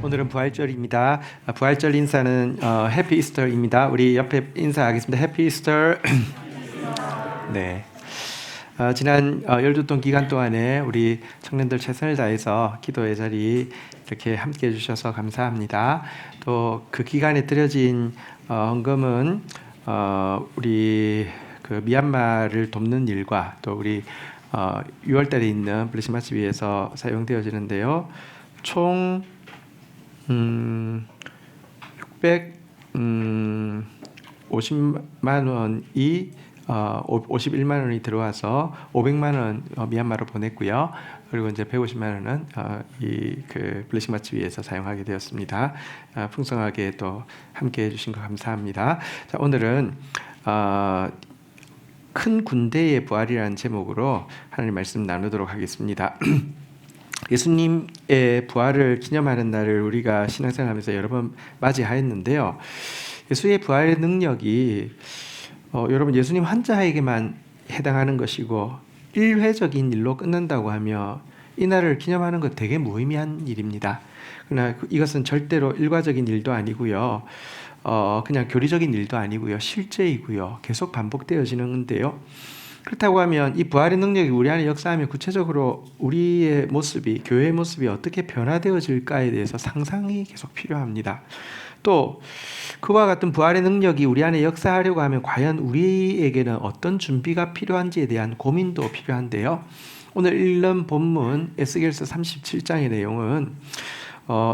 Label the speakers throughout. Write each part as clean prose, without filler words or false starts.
Speaker 1: 오늘은 부활절입니다. 부활절 인사는 해피 이스터입니다. 우리 옆에 인사하겠습니다. 해피 이스터. 네. 지난 열두동 기간 동안에 우리 청년들 최선을 다해서 기도의 자리 이렇게 함께 해주셔서 감사합니다. 또 그 기간에 드려진 헌금은 우리 그 미얀마를 돕는 일과 또 우리 6월달에 있는 블레싱마치 위해서 사용되어지는데요. 총 650만 원이 51만 원이 들어와서 500만 원 미얀마로 보냈고요. 그리고 이제 150만 원은 이 그 블레싱 마치 위해서 사용하게 되었습니다. 풍성하게 또 함께 해주신 거 감사합니다. 자, 오늘은 큰 군대의 부활이라는 제목으로 하나님 말씀 나누도록 하겠습니다. 예수님의 부활을 기념하는 날을 우리가 신앙생활하면서 여러 번 맞이하였는데요. 예수의 부활의 능력이 여러분 예수님 환자에게만 해당하는 것이고 일회적인 일로 끝난다고 하며 이 날을 기념하는 것 되게 무의미한 일입니다. 그러나 이것은 절대로 일과적인 일도 아니고요. 그냥 교리적인 일도 아니고요. 실제이고요. 계속 반복되어지는데요. 그렇다고 하면 이 부활의 능력이 우리 안에 역사하면 구체적으로 우리의 모습이, 교회의 모습이 어떻게 변화되어질까에 대해서 상상이 계속 필요합니다. 또 그와 같은 부활의 능력이 우리 안에 역사하려고 하면 과연 우리에게는 어떤 준비가 필요한지에 대한 고민도 필요한데요. 오늘 읽는 본문 에스겔서 37장의 내용은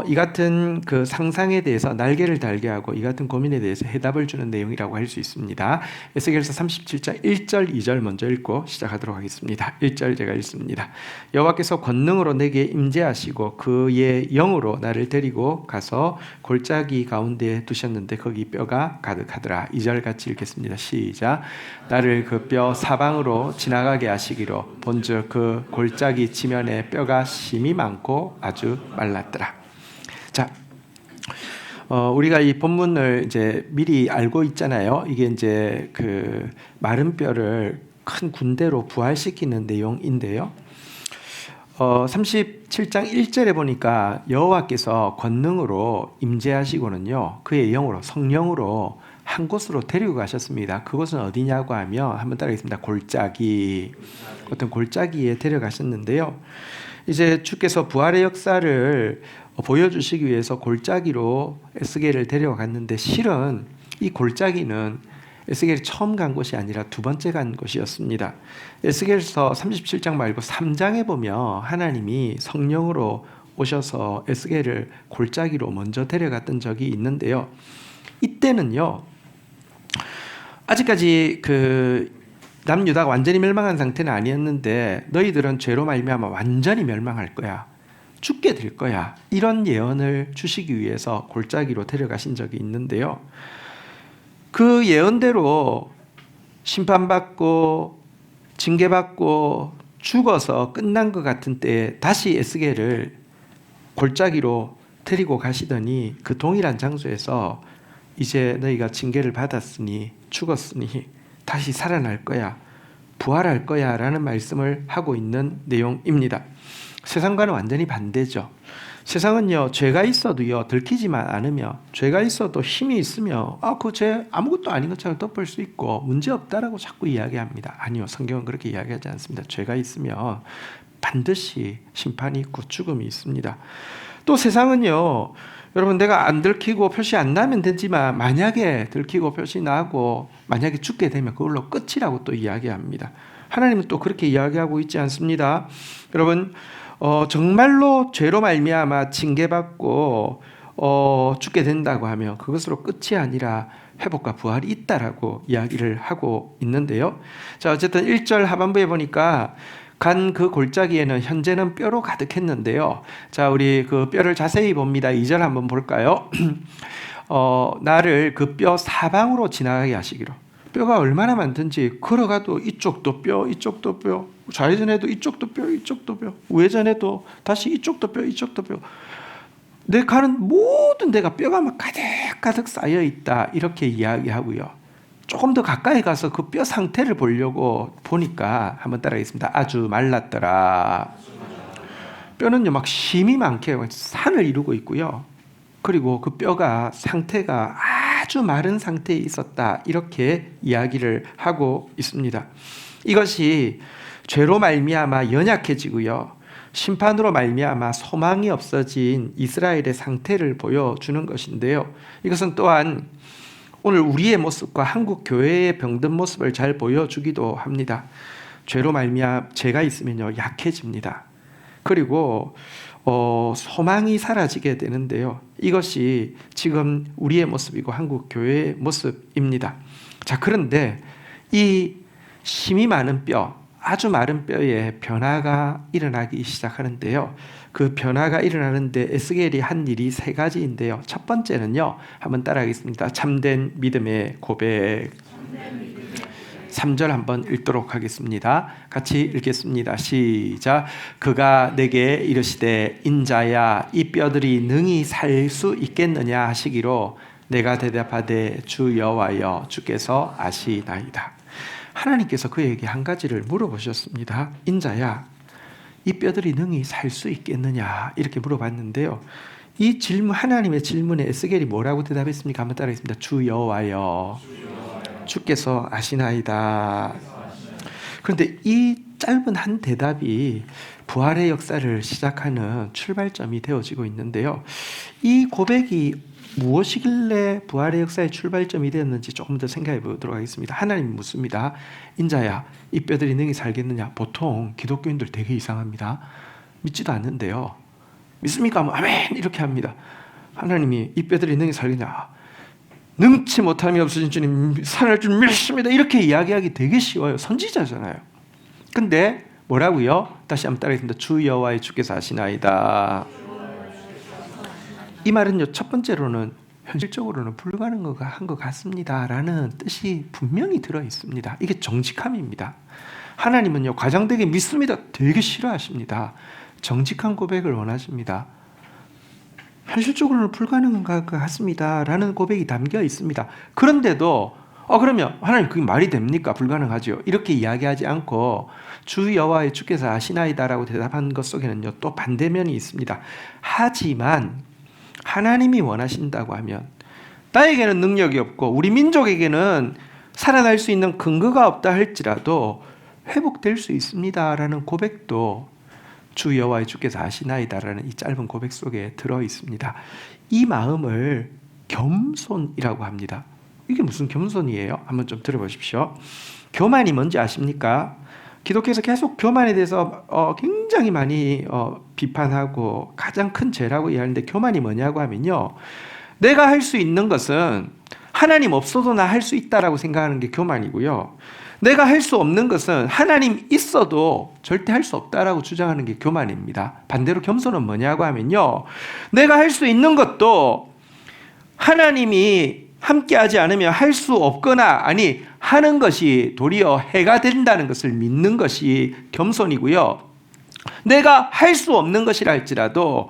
Speaker 1: 이 같은 그 상상에 대해서 날개를 달게 하고 이 같은 고민에 대해서 해답을 주는 내용이라고 할 수 있습니다. 에스겔서 37장 1절 2절 먼저 읽고 시작하도록 하겠습니다. 1절 제가 읽습니다. 여호와께서 권능으로 내게 임재하시고 그의 영으로 나를 데리고 가서 골짜기 가운데 두셨는데 거기 뼈가 가득하더라. 2절 같이 읽겠습니다. 시작. 나를 그 뼈 사방으로 지나가게 하시기로 본즉 그 골짜기 지면에 뼈가 심이 많고 아주 말랐더라. 자, 우리가 이 본문을 이제 미리 알고 있잖아요. 이게 이제 그 마른 뼈를 큰 군대로 부활시키는 내용인데요. 37장 1절에 보니까 여호와께서 권능으로 임재하시고는요, 그의 영으로 성령으로 한 곳으로 데리고 가셨습니다. 그곳은 어디냐고 하면 한번 따라하겠습니다. 골짜기, 어떤 골짜기에 데려가셨는데요. 이제 주께서 부활의 역사를 보여주시기 위해서 골짜기로 에스겔을 데려갔는데 실은 이 골짜기는 에스겔이 처음 간 곳이 아니라 두 번째 간 곳이었습니다. 에스겔서 37장 말고 3장에 보면 하나님이 성령으로 오셔서 에스겔을 골짜기로 먼저 데려갔던 적이 있는데요. 이때는요, 아직까지 그 남유다가 완전히 멸망한 상태는 아니었는데 너희들은 죄로 말미암아 완전히 멸망할 거야. 죽게 될 거야. 이런 예언을 주시기 위해서 골짜기로 데려가신 적이 있는데요. 그 예언대로 심판받고 징계받고 죽어서 끝난 것 같은 때에 다시 에스겔을 골짜기로 데리고 가시더니 그 동일한 장소에서 이제 너희가 징계를 받았으니 죽었으니 다시 살아날 거야. 부활할 거야 라는 말씀을 하고 있는 내용입니다. 세상과는 완전히 반대죠. 세상은요, 죄가 있어도요, 들키지만 않으며, 죄가 있어도 힘이 있으며, 그 죄 아무것도 아닌 것처럼 덮을 수 있고, 문제 없다라고 자꾸 이야기합니다. 아니요, 성경은 그렇게 이야기하지 않습니다. 죄가 있으면 반드시 심판이 있고 죽음이 있습니다. 또 세상은요, 여러분 내가 안 들키고 표시 안 나면 되지만, 만약에 들키고 표시 나고, 만약에 죽게 되면 그걸로 끝이라고 또 이야기합니다. 하나님은 또 그렇게 이야기하고 있지 않습니다. 여러분, 정말로 죄로 말미암아 징계받고 죽게 된다고 하면 그것으로 끝이 아니라 회복과 부활이 있다라고 이야기를 하고 있는데요. 자, 어쨌든 1절 하반부에 보니까 간 그 골짜기에는 현재는 뼈로 가득했는데요. 자, 우리 그 뼈를 자세히 봅니다. 2절 한번 볼까요? 나를 그 뼈 사방으로 지나가게 하시기로. 뼈가 얼마나 많든지 걸어가도 이쪽도 뼈, 이쪽도 뼈, 좌회전해도 이쪽도 뼈, 이쪽도 뼈, 우회전해도 다시 이쪽도 뼈, 이쪽도 뼈. 내 가는 모든 데가 뼈가 막 가득가득 쌓여 있다 이렇게 이야기하고요. 조금 더 가까이 가서 그 뼈 상태를 보려고 보니까 한번 따라하겠습니다. 아주 말랐더라. 뼈는요 막 심이 많게 산을 이루고 있고요. 그리고 그 뼈가 상태가 아주 마른 상태에 있었다, 이렇게 이야기를 하고 있습니다. 이것이 죄로 말미암아 연약해지고요, 심판으로 말미암아 소망이 없어진 이스라엘의 상태를 보여주는 것인데요, 이것은 또한 오늘 우리의 모습과 한국 교회의 병든 모습을 잘 보여주기도 합니다. 죄로 말미암아 죄가 있으면요, 약해집니다. 그리고 소망이 사라지게 되는데요, 이것이 지금 우리의 모습이고 한국 교회의 모습입니다. 자, 그런데 이 힘이 많은 뼈, 아주 마른 뼈에 변화가 일어나기 시작하는데요, 그 변화가 일어나는데 에스겔이 한 일이 세 가지인데요, 첫 번째는요, 한번 따라하겠습니다. 참된 믿음의 고백. 3절 한번 읽도록 하겠습니다. 같이 읽겠습니다. 시작. 그가 내게 이르시되 인자야, 이 뼈들이 능히 살 수 있겠느냐 하시기로 내가 대답하되 주 여호와여, 주께서 아시나이다. 하나님께서 그에게 한 가지를 물어보셨습니다. 인자야, 이 뼈들이 능히 살 수 있겠느냐, 이렇게 물어봤는데요, 이 질문, 하나님의 질문에 에스겔이 뭐라고 대답했습니까? 한번 따라하겠습니다. 주 여호와여, 주께서 아시나이다. 그런데 이 짧은 한 대답이 부활의 역사를 시작하는 출발점이 되어지고 있는데요, 이 고백이 무엇이길래 부활의 역사의 출발점이 되었는지 조금 더 생각해 보도록 하겠습니다. 하나님이 묻습니다. 인자야, 이 뼈들이 능히 살겠느냐? 보통 기독교인들 되게 이상합니다. 믿지도 않는데요, 믿습니까? 아멘, 이렇게 합니다. 하나님이 이 뼈들이 능히 살겠냐? 능치 못함이 없으신 주님 살아날 줄 믿습니다, 이렇게 이야기하기 되게 쉬워요. 선지자잖아요. 근데 뭐라고요? 다시 한번 따라하겠습니다. 주 여호와의 주께서 아시나이다. 이 말은요, 첫 번째로는 현실적으로는 불가능한 것 같습니다 라는 뜻이 분명히 들어있습니다. 이게 정직함입니다. 하나님은요, 과장되게 믿습니다 되게 싫어하십니다. 정직한 고백을 원하십니다. 현실적으로는 불가능한 것 같습니다 라는 고백이 담겨 있습니다. 그런데도 그러면 하나님 그게 말이 됩니까? 불가능하죠. 이렇게 이야기하지 않고 주 여호와의 주께서 아시나이다 라고 대답한 것 속에는요, 또 반대면이 있습니다. 하지만 하나님이 원하신다고 하면, 나에게는 능력이 없고 우리 민족에게는 살아날 수 있는 근거가 없다 할지라도 회복될 수 있습니다 라는 고백도 주 여호와의 주께서 아시나이다라는 이 짧은 고백 속에 들어 있습니다. 이 마음을 겸손이라고 합니다. 이게 무슨 겸손이에요? 한번 좀 들어보십시오. 교만이 뭔지 아십니까? 기독교에서 계속 교만에 대해서 굉장히 많이 비판하고 가장 큰 죄라고 이야기하는데, 교만이 뭐냐고 하면요, 내가 할 수 있는 것은 하나님 없어도 나 할 수 있다라고 생각하는 게 교만이고요, 내가 할 수 없는 것은 하나님 있어도 절대 할 수 없다라고 주장하는 게 교만입니다. 반대로 겸손은 뭐냐고 하면요, 내가 할 수 있는 것도 하나님이 함께하지 않으면 할 수 없거나, 아니 하는 것이 도리어 해가 된다는 것을 믿는 것이 겸손이고요, 내가 할 수 없는 것이라 할지라도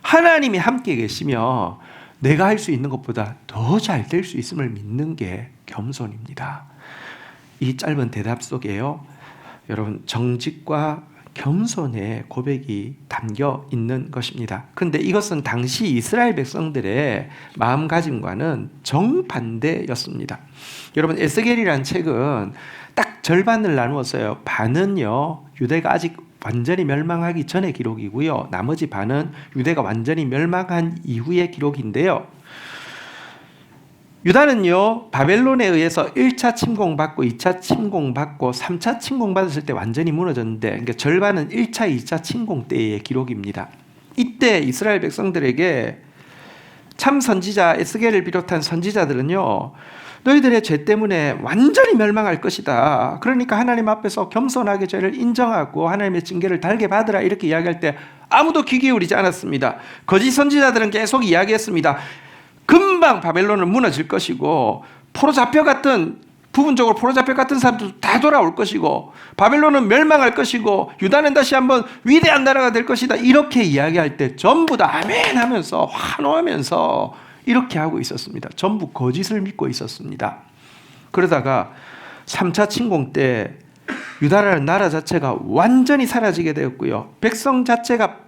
Speaker 1: 하나님이 함께 계시며 내가 할 수 있는 것보다 더 잘 될 수 있음을 믿는 게 겸손입니다. 이 짧은 대답 속에요, 여러분, 정직과 겸손의 고백이 담겨 있는 것입니다. 그런데 이것은 당시 이스라엘 백성들의 마음가짐과는 정반대였습니다. 여러분, 에스겔이라는 책은 딱 절반을 나누었어요. 반은요, 유대가 아직 완전히 멸망하기 전의 기록이고요, 나머지 반은 유대가 완전히 멸망한 이후의 기록인데요, 유다는요, 바벨론에 의해서 1차 침공받고 2차 침공받고 3차 침공받았을 때 완전히 무너졌는데, 그러니까 절반은 1차, 2차 침공 때의 기록입니다. 이때 이스라엘 백성들에게 참 선지자 에스겔을 비롯한 선지자들은요, 너희들의 죄 때문에 완전히 멸망할 것이다, 그러니까 하나님 앞에서 겸손하게 죄를 인정하고 하나님의 징계를 달게 받으라, 이렇게 이야기할 때 아무도 귀 기울이지 않았습니다. 거짓 선지자들은 계속 이야기했습니다. 금방 바벨론은 무너질 것이고, 부분적으로 포로잡혀 같은 사람도 다 돌아올 것이고, 바벨론은 멸망할 것이고, 유다는 다시 한번 위대한 나라가 될 것이다, 이렇게 이야기할 때 전부 다 아멘 하면서 환호하면서 이렇게 하고 있었습니다. 전부 거짓을 믿고 있었습니다. 그러다가 3차 침공 때 유다라는 나라 자체가 완전히 사라지게 되었고요, 백성 자체가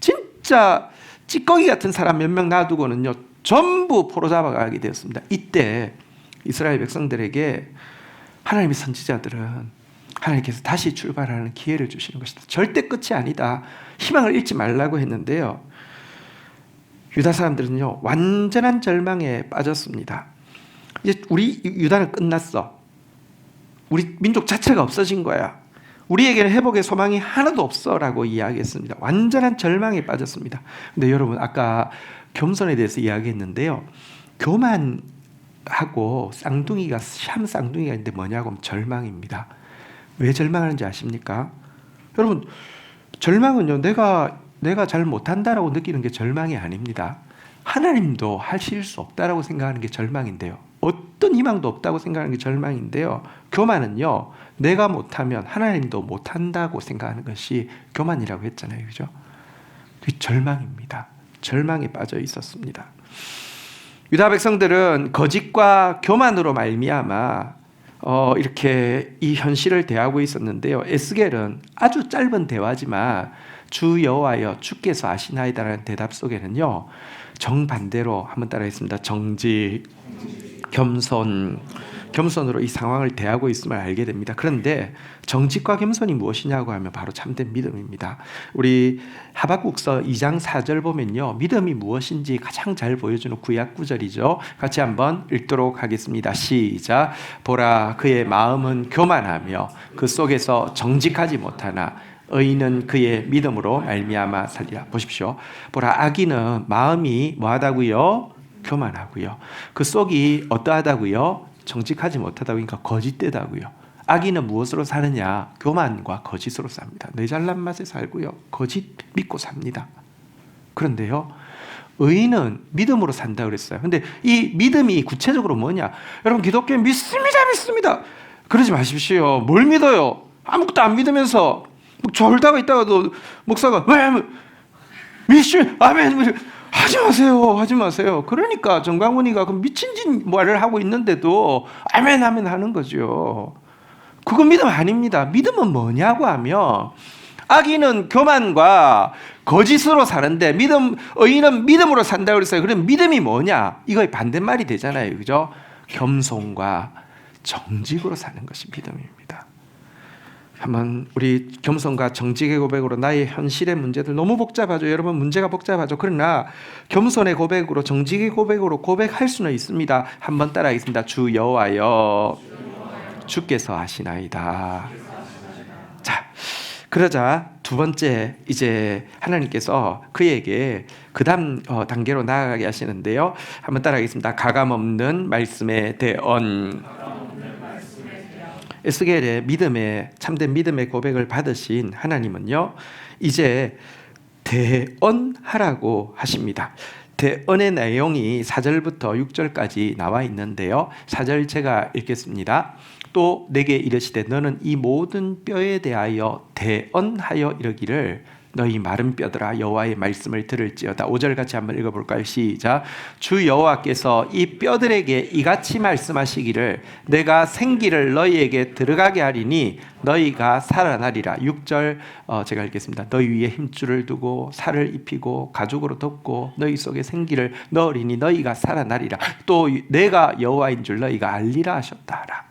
Speaker 1: 진짜 찌꺼기 같은 사람 몇 명 놔두고는요 전부 포로 잡아가게 되었습니다. 이때 이스라엘 백성들에게 하나님의 선지자들은 하나님께서 다시 출발하는 기회를 주시는 것이다. 절대 끝이 아니다. 희망을 잃지 말라고 했는데요. 유다 사람들은요 완전한 절망에 빠졌습니다. 이제 우리 유다는 끝났어. 우리 민족 자체가 없어진 거야. 우리에게는 회복의 소망이 하나도 없어라고 이야기했습니다. 완전한 절망에 빠졌습니다. 근데 여러분 아까 겸손에 대해서 이야기했는데요. 교만하고 쌍둥이가 참 쌍둥이가 있는데 뭐냐고 하면 절망입니다. 왜 절망하는지 아십니까? 여러분 절망은요 내가 잘 못한다라고 느끼는 게 절망이 아닙니다. 하나님도 하실 수 없다라고 생각하는 게 절망인데요. 어떤 희망도 없다고 생각하는 게 절망인데요. 교만은요 내가 못하면 하나님도 못한다고 생각하는 것이 교만이라고 했잖아요. 그죠? 그게 절망입니다. 절망에 빠져 있었습니다. 유다 백성들은 거짓과 교만으로 말미암아 이렇게 이 현실을 대하고 있었는데요. 에스겔은 아주 짧은 대화지만 주 여호와여 주께서 아시나이다라는 대답 속에는요 정반대로 한번 따라하겠습니다. 정직, 겸손으로 이 상황을 대하고 있음을 알게 됩니다. 그런데 정직과 겸손이 무엇이냐고 하면 바로 참된 믿음입니다. 우리 하박국서 2장 4절 보면요 믿음이 무엇인지 가장 잘 보여주는 구약 구절이죠. 같이 한번 읽도록 하겠습니다. 시작. 보라 그의 마음은 교만하며 그 속에서 정직하지 못하나 의인은 그의 믿음으로 말미암아 살리라. 보십시오. 보라 악인은 마음이 뭐하다고요? 교만하고요. 그 속이 어떠하다고요? 정직하지 못하다고. 그러니까 거짓되다고요. 악인은 무엇으로 사느냐? 교만과 거짓으로 삽니다. 내 잘난 맛에 살고요. 거짓 믿고 삽니다. 그런데요. 의인은 믿음으로 산다 그랬어요. 근데 이 믿음이 구체적으로 뭐냐? 여러분 기독교는 믿습니다. 그러지 마십시오. 뭘 믿어요? 아무것도 안 믿으면서 졸다가 있다가도 목사가 왜 미신 아멘 하지 마세요. 그러니까 정광훈이가 그 미친 짓 말을 하고 있는데도 아멘 하는 거죠. 그거 믿음 아닙니다. 믿음은 뭐냐고 하면 악인은 교만과 거짓으로 사는데 의인은 믿음으로 산다고 그랬어요. 그럼 믿음이 뭐냐? 이거의 반대말이 되잖아요. 그죠? 겸손과 정직으로 사는 것이 믿음입니다. 한번 우리 겸손과 정직의 고백으로 나의 현실의 문제들 너무 복잡하죠. 여러분 문제가 복잡하죠. 그러나 겸손의 고백으로 정직의 고백으로 고백할 수는 있습니다. 한번 따라하겠습니다. 주 여호와여 주께서 아시나이다. 자, 그러자 두 번째 이제 하나님께서 그에게 그 다음 단계로 나아가게 하시는데요. 한번 따라하겠습니다. 가감없는 말씀의 대언. 에스겔의 참된 믿음의 고백을 받으신 하나님은요 이제 대언하라고 하십니다. 대언의 내용이 4절부터 6절까지 나와 있는데요. 4절 제가 읽겠습니다. 또 내게 이르시되 너는 이 모든 뼈에 대하여 대언하여 이르기를 너희 마른 뼈들아 여호와의 말씀을 들을지어다. 5절 같이 한번 읽어볼까요? 시작. 주 여호와께서 이 뼈들에게 이같이 말씀하시기를 내가 생기를 너희에게 들어가게 하리니 너희가 살아나리라. 6절 제가 읽겠습니다. 너희 위에 힘줄을 두고 살을 입히고 가죽으로 덮고 너희 속에 생기를 넣으리니 너희가 살아나리라. 또 내가 여호와인 줄 너희가 알리라 하셨다라.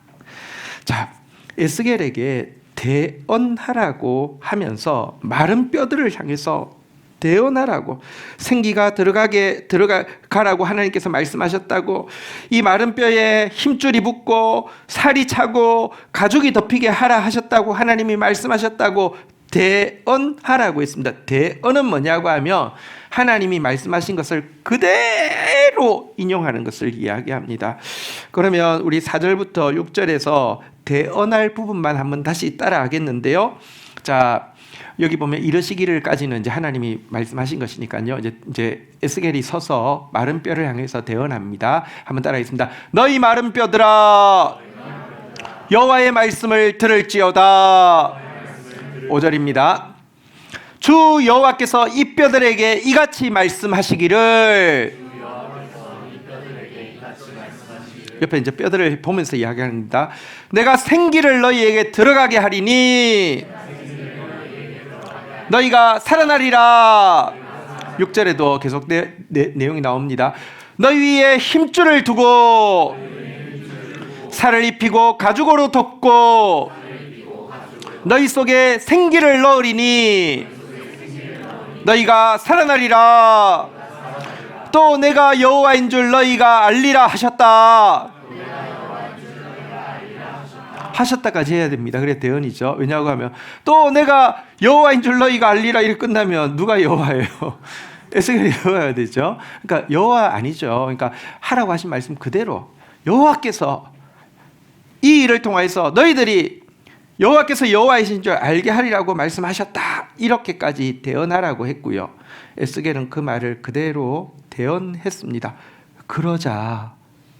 Speaker 1: 자, 에스겔에게 대언하라고 하면서 마른 뼈들을 향해서 대언하라고 생기가 들어가라고 하나님께서 말씀하셨다고 이 마른 뼈에 힘줄이 붙고 살이 차고 가죽이 덮이게 하라 하셨다고 하나님이 말씀하셨다고 대언하라고 했습니다. 대언은 뭐냐고 하면 하나님이 말씀하신 것을 그대로 인용하는 것을 이야기합니다. 그러면 우리 4절부터 6절에서 대언할 부분만 한번 다시 따라하겠는데요. 자, 여기 보면 이르시기를까지는 이제 하나님이 말씀하신 것이니까요. 이제 에스겔이 서서 마른 뼈를 향해서 대언합니다. 한번 따라하겠습니다. 너희 마른 뼈들아 여호와의 말씀을 들을지어다. 5절입니다. 주 여호와께서 이 뼈들에게 이같이 말씀하시기를. 옆에 이제 뼈들을 보면서 이야기합니다. 내가 생기를 너희에게 들어가게 하리니 너희가 살아나리라. 6절에도 계속 내용이 나옵니다. 너희 위에 힘줄을 두고 살을 입히고 가죽으로 덮고 너희 속에 생기를 넣으리니 너희가 살아나리라. 또 내가 여호와인 줄 너희가 알리라 하셨다. 하셨다까지 해야 됩니다. 그래 대언이죠. 왜냐고 하면 또 내가 여호와인 줄 너희가 알리라 이렇게 끝나면 누가 여호와예요? 에스겔이 여호와야 되죠. 그러니까 여호와 아니죠. 그러니까 하라고 하신 말씀 그대로 여호와께서 이 일을 통해서 너희들이 여호와께서 여호와이신 줄 알게 하리라고 말씀하셨다. 이렇게까지 대언하라고 했고요. 에스겔은 그 말을 그대로 대언했습니다. 그러자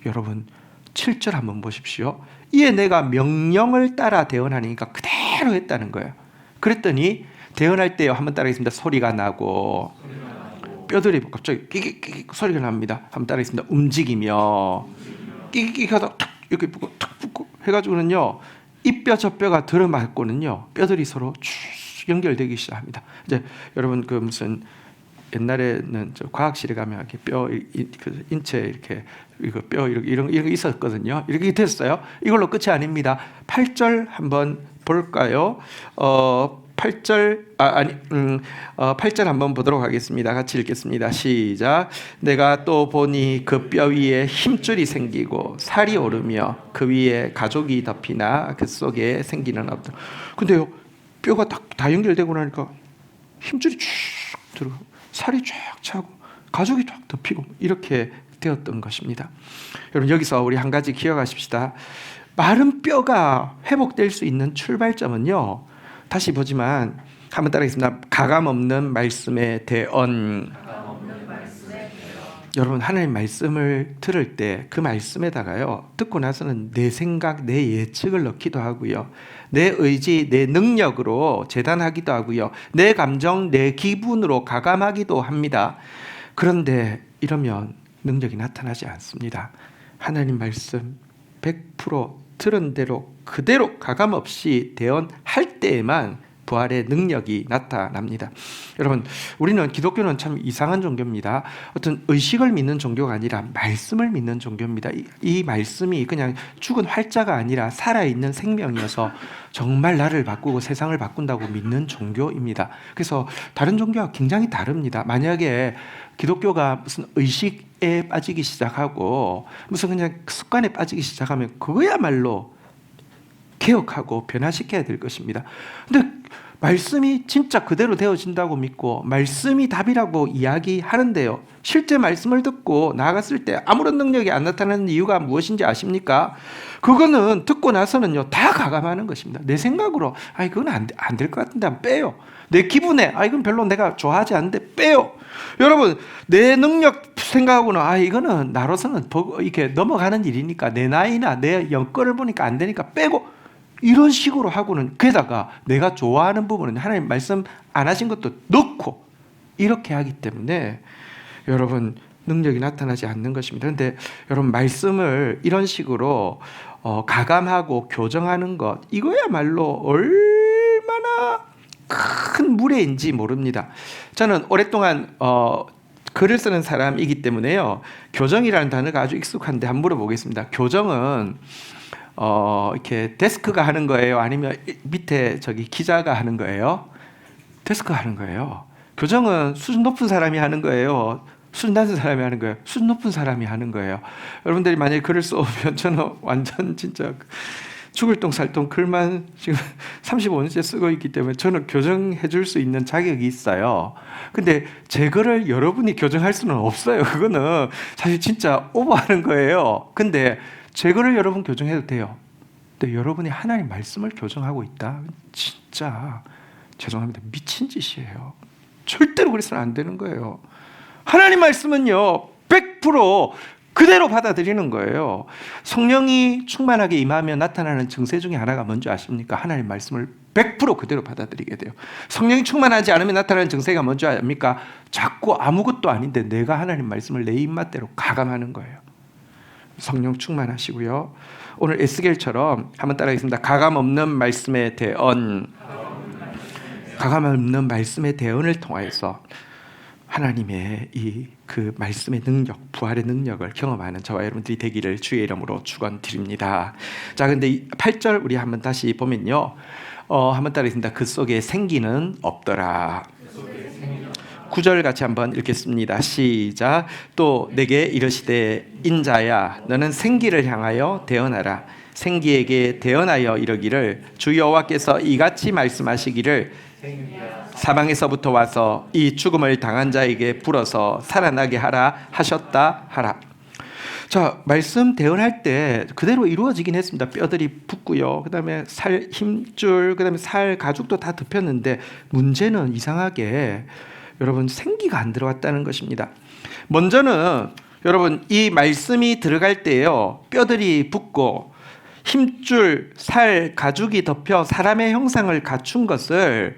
Speaker 1: 여러분 7절 한번 보십시오. 이에 내가 명령을 따라 대언하니까 그대로 했다는 거예요. 그랬더니 대언할 때 한번 따라하겠습니다. 소리가 나고 뼈들이 갑자기 끼익 소리가 납니다. 한번 따라하겠습니다. 움직이며 끼익 하다 탁 이렇게 붙고 탁 붙고 해가지고는요 이 뼈 저 뼈가 들어맞고는요 뼈들이 서로 쭉 연결되기 시작합니다. 이제 여러분 그 무슨 옛날에는 저 과학실에 가면 이렇게 뼈 그 인체 이렇게 이거 뼈 이런 게 있었거든요. 이렇게 됐어요. 이걸로 끝이 아닙니다. 8절 한번 볼까요? 8절 8절 한번 보도록 하겠습니다. 같이 읽겠습니다. 시작. 내가 또 보니 그 뼈 위에 힘줄이 생기고 살이 오르며 그 위에 가죽이 덮이나 그 속에 생기는 없다. 근데요 뼈가 다 연결되고 나니까 힘줄이 쭉 들어가고 살이 쫙 차고 가죽이 쫙 덮이고 이렇게 되었던 것입니다. 여러분 여기서 우리 한 가지 기억하십시다. 마른 뼈가 회복될 수 있는 출발점은요. 다시 보지만 한번 따라하겠습니다. 가감 없는 말씀의 대언. 여러분 하나님 말씀을 들을 때 그 말씀에다가요. 듣고 나서는 내 생각, 내 예측을 넣기도 하고요. 내 의지, 내 능력으로 재단하기도 하고요. 내 감정, 내 기분으로 가감하기도 합니다. 그런데 이러면 능력이 나타나지 않습니다. 하나님 말씀 100% 들은 대로 그대로 가감 없이 대언할 때에만 부활의 능력이 나타납니다. 여러분 우리는 기독교는 참 이상한 종교입니다. 어떤 의식을 믿는 종교가 아니라 말씀을 믿는 종교입니다. 이 말씀이 그냥 죽은 활자가 아니라 살아있는 생명이어서 정말 나를 바꾸고 세상을 바꾼다고 믿는 종교입니다. 그래서 다른 종교와 굉장히 다릅니다. 만약에 기독교가 무슨 의식에 빠지기 시작하고 무슨 그냥 습관에 빠지기 시작하면 그거야말로 개혁하고 변화시켜야 될 것입니다. 근데 말씀이 진짜 그대로 되어진다고 믿고 말씀이 답이라고 이야기하는데요. 실제 말씀을 듣고 나아갔을 때 아무런 능력이 안 나타나는 이유가 무엇인지 아십니까? 그거는 듣고 나서는요 다 가감하는 것입니다. 내 생각으로 그건 안 될 것 같은데 빼요. 내 기분에 이건 별로 내가 좋아하지 않는데 빼요. 여러분 내 능력 생각하고는 이거는 나로서는 이렇게 넘어가는 일이니까 내 나이나 내 여건을 보니까 안 되니까 빼고 이런 식으로 하고는 게다가 내가 좋아하는 부분은 하나님 말씀 안 하신 것도 넣고 이렇게 하기 때문에 여러분 능력이 나타나지 않는 것입니다. 그런데 여러분 말씀을 이런 식으로 가감하고 교정하는 것 이거야말로 얼마나 큰 무례인지 모릅니다. 저는 오랫동안 글을 쓰는 사람이기 때문에요. 교정이라는 단어가 아주 익숙한데 한번 물어보겠습니다. 교정은 이렇게 데스크가 하는 거예요? 아니면 밑에 기자가 하는 거예요? 데스크가 하는 거예요. 교정은 수준 높은 사람이 하는 거예요? 수준 낮은 사람이 하는 거예요? 수준 높은 사람이 하는 거예요. 여러분들이 만약에 글을 써오면 저는 완전 진짜 죽을 똥 살 똥 글만 지금 35년째 쓰고 있기 때문에 저는 교정해 줄 수 있는 자격이 있어요. 근데 제 글을 여러분이 교정할 수는 없어요. 그거는 사실 진짜 오버하는 거예요. 근데 제 글을 여러분 교정해도 돼요. 근데 여러분이 하나님 말씀을 교정하고 있다? 진짜 죄송합니다. 미친 짓이에요. 절대로 그래서는 안 되는 거예요. 하나님 말씀은요 100% 그대로 받아들이는 거예요. 성령이 충만하게 임하면 나타나는 증세 중에 하나가 뭔지 아십니까? 하나님 말씀을 100% 그대로 받아들이게 돼요. 성령이 충만하지 않으면 나타나는 증세가 뭔지 압니까? 자꾸 아무것도 아닌데 내가 하나님 말씀을 내 입맛대로 가감하는 거예요. 성령 충만하시고요. 오늘 에스겔처럼 한번 따라하겠습니다. 가감 없는 말씀의 대언. 가감 없는 말씀의 대언을 통하여서 하나님의 이 그 말씀의 능력, 부활의 능력을 경험하는 저와 여러분들이 되기를 주의 이름으로 축원드립니다. 자, 근데 이 8절 우리 한번 다시 보면요. 한번 따라하겠습니다. 그 속에 생기는 없더라. 9절 같이 한번 읽겠습니다. 시작. 또 내게 이르시되 인자야 너는 생기를 향하여 대언하라. 생기에게 대언하여 이르기를 주 여호와께서 이같이 말씀하시기를 사방에서부터 와서 이 죽음을 당한 자에게 불어서 살아나게 하라 하셨다 하라. 자, 말씀 대언할 때 그대로 이루어지긴 했습니다. 뼈들이 붙고요. 그다음에 살 힘줄, 그다음에 살 가죽도 다 덮였는데 문제는 이상하게 여러분 생기가 안 들어왔다는 것입니다. 먼저는 여러분 이 말씀이 들어갈 때요. 뼈들이 붙고 힘줄, 살, 가죽이 덮여 사람의 형상을 갖춘 것을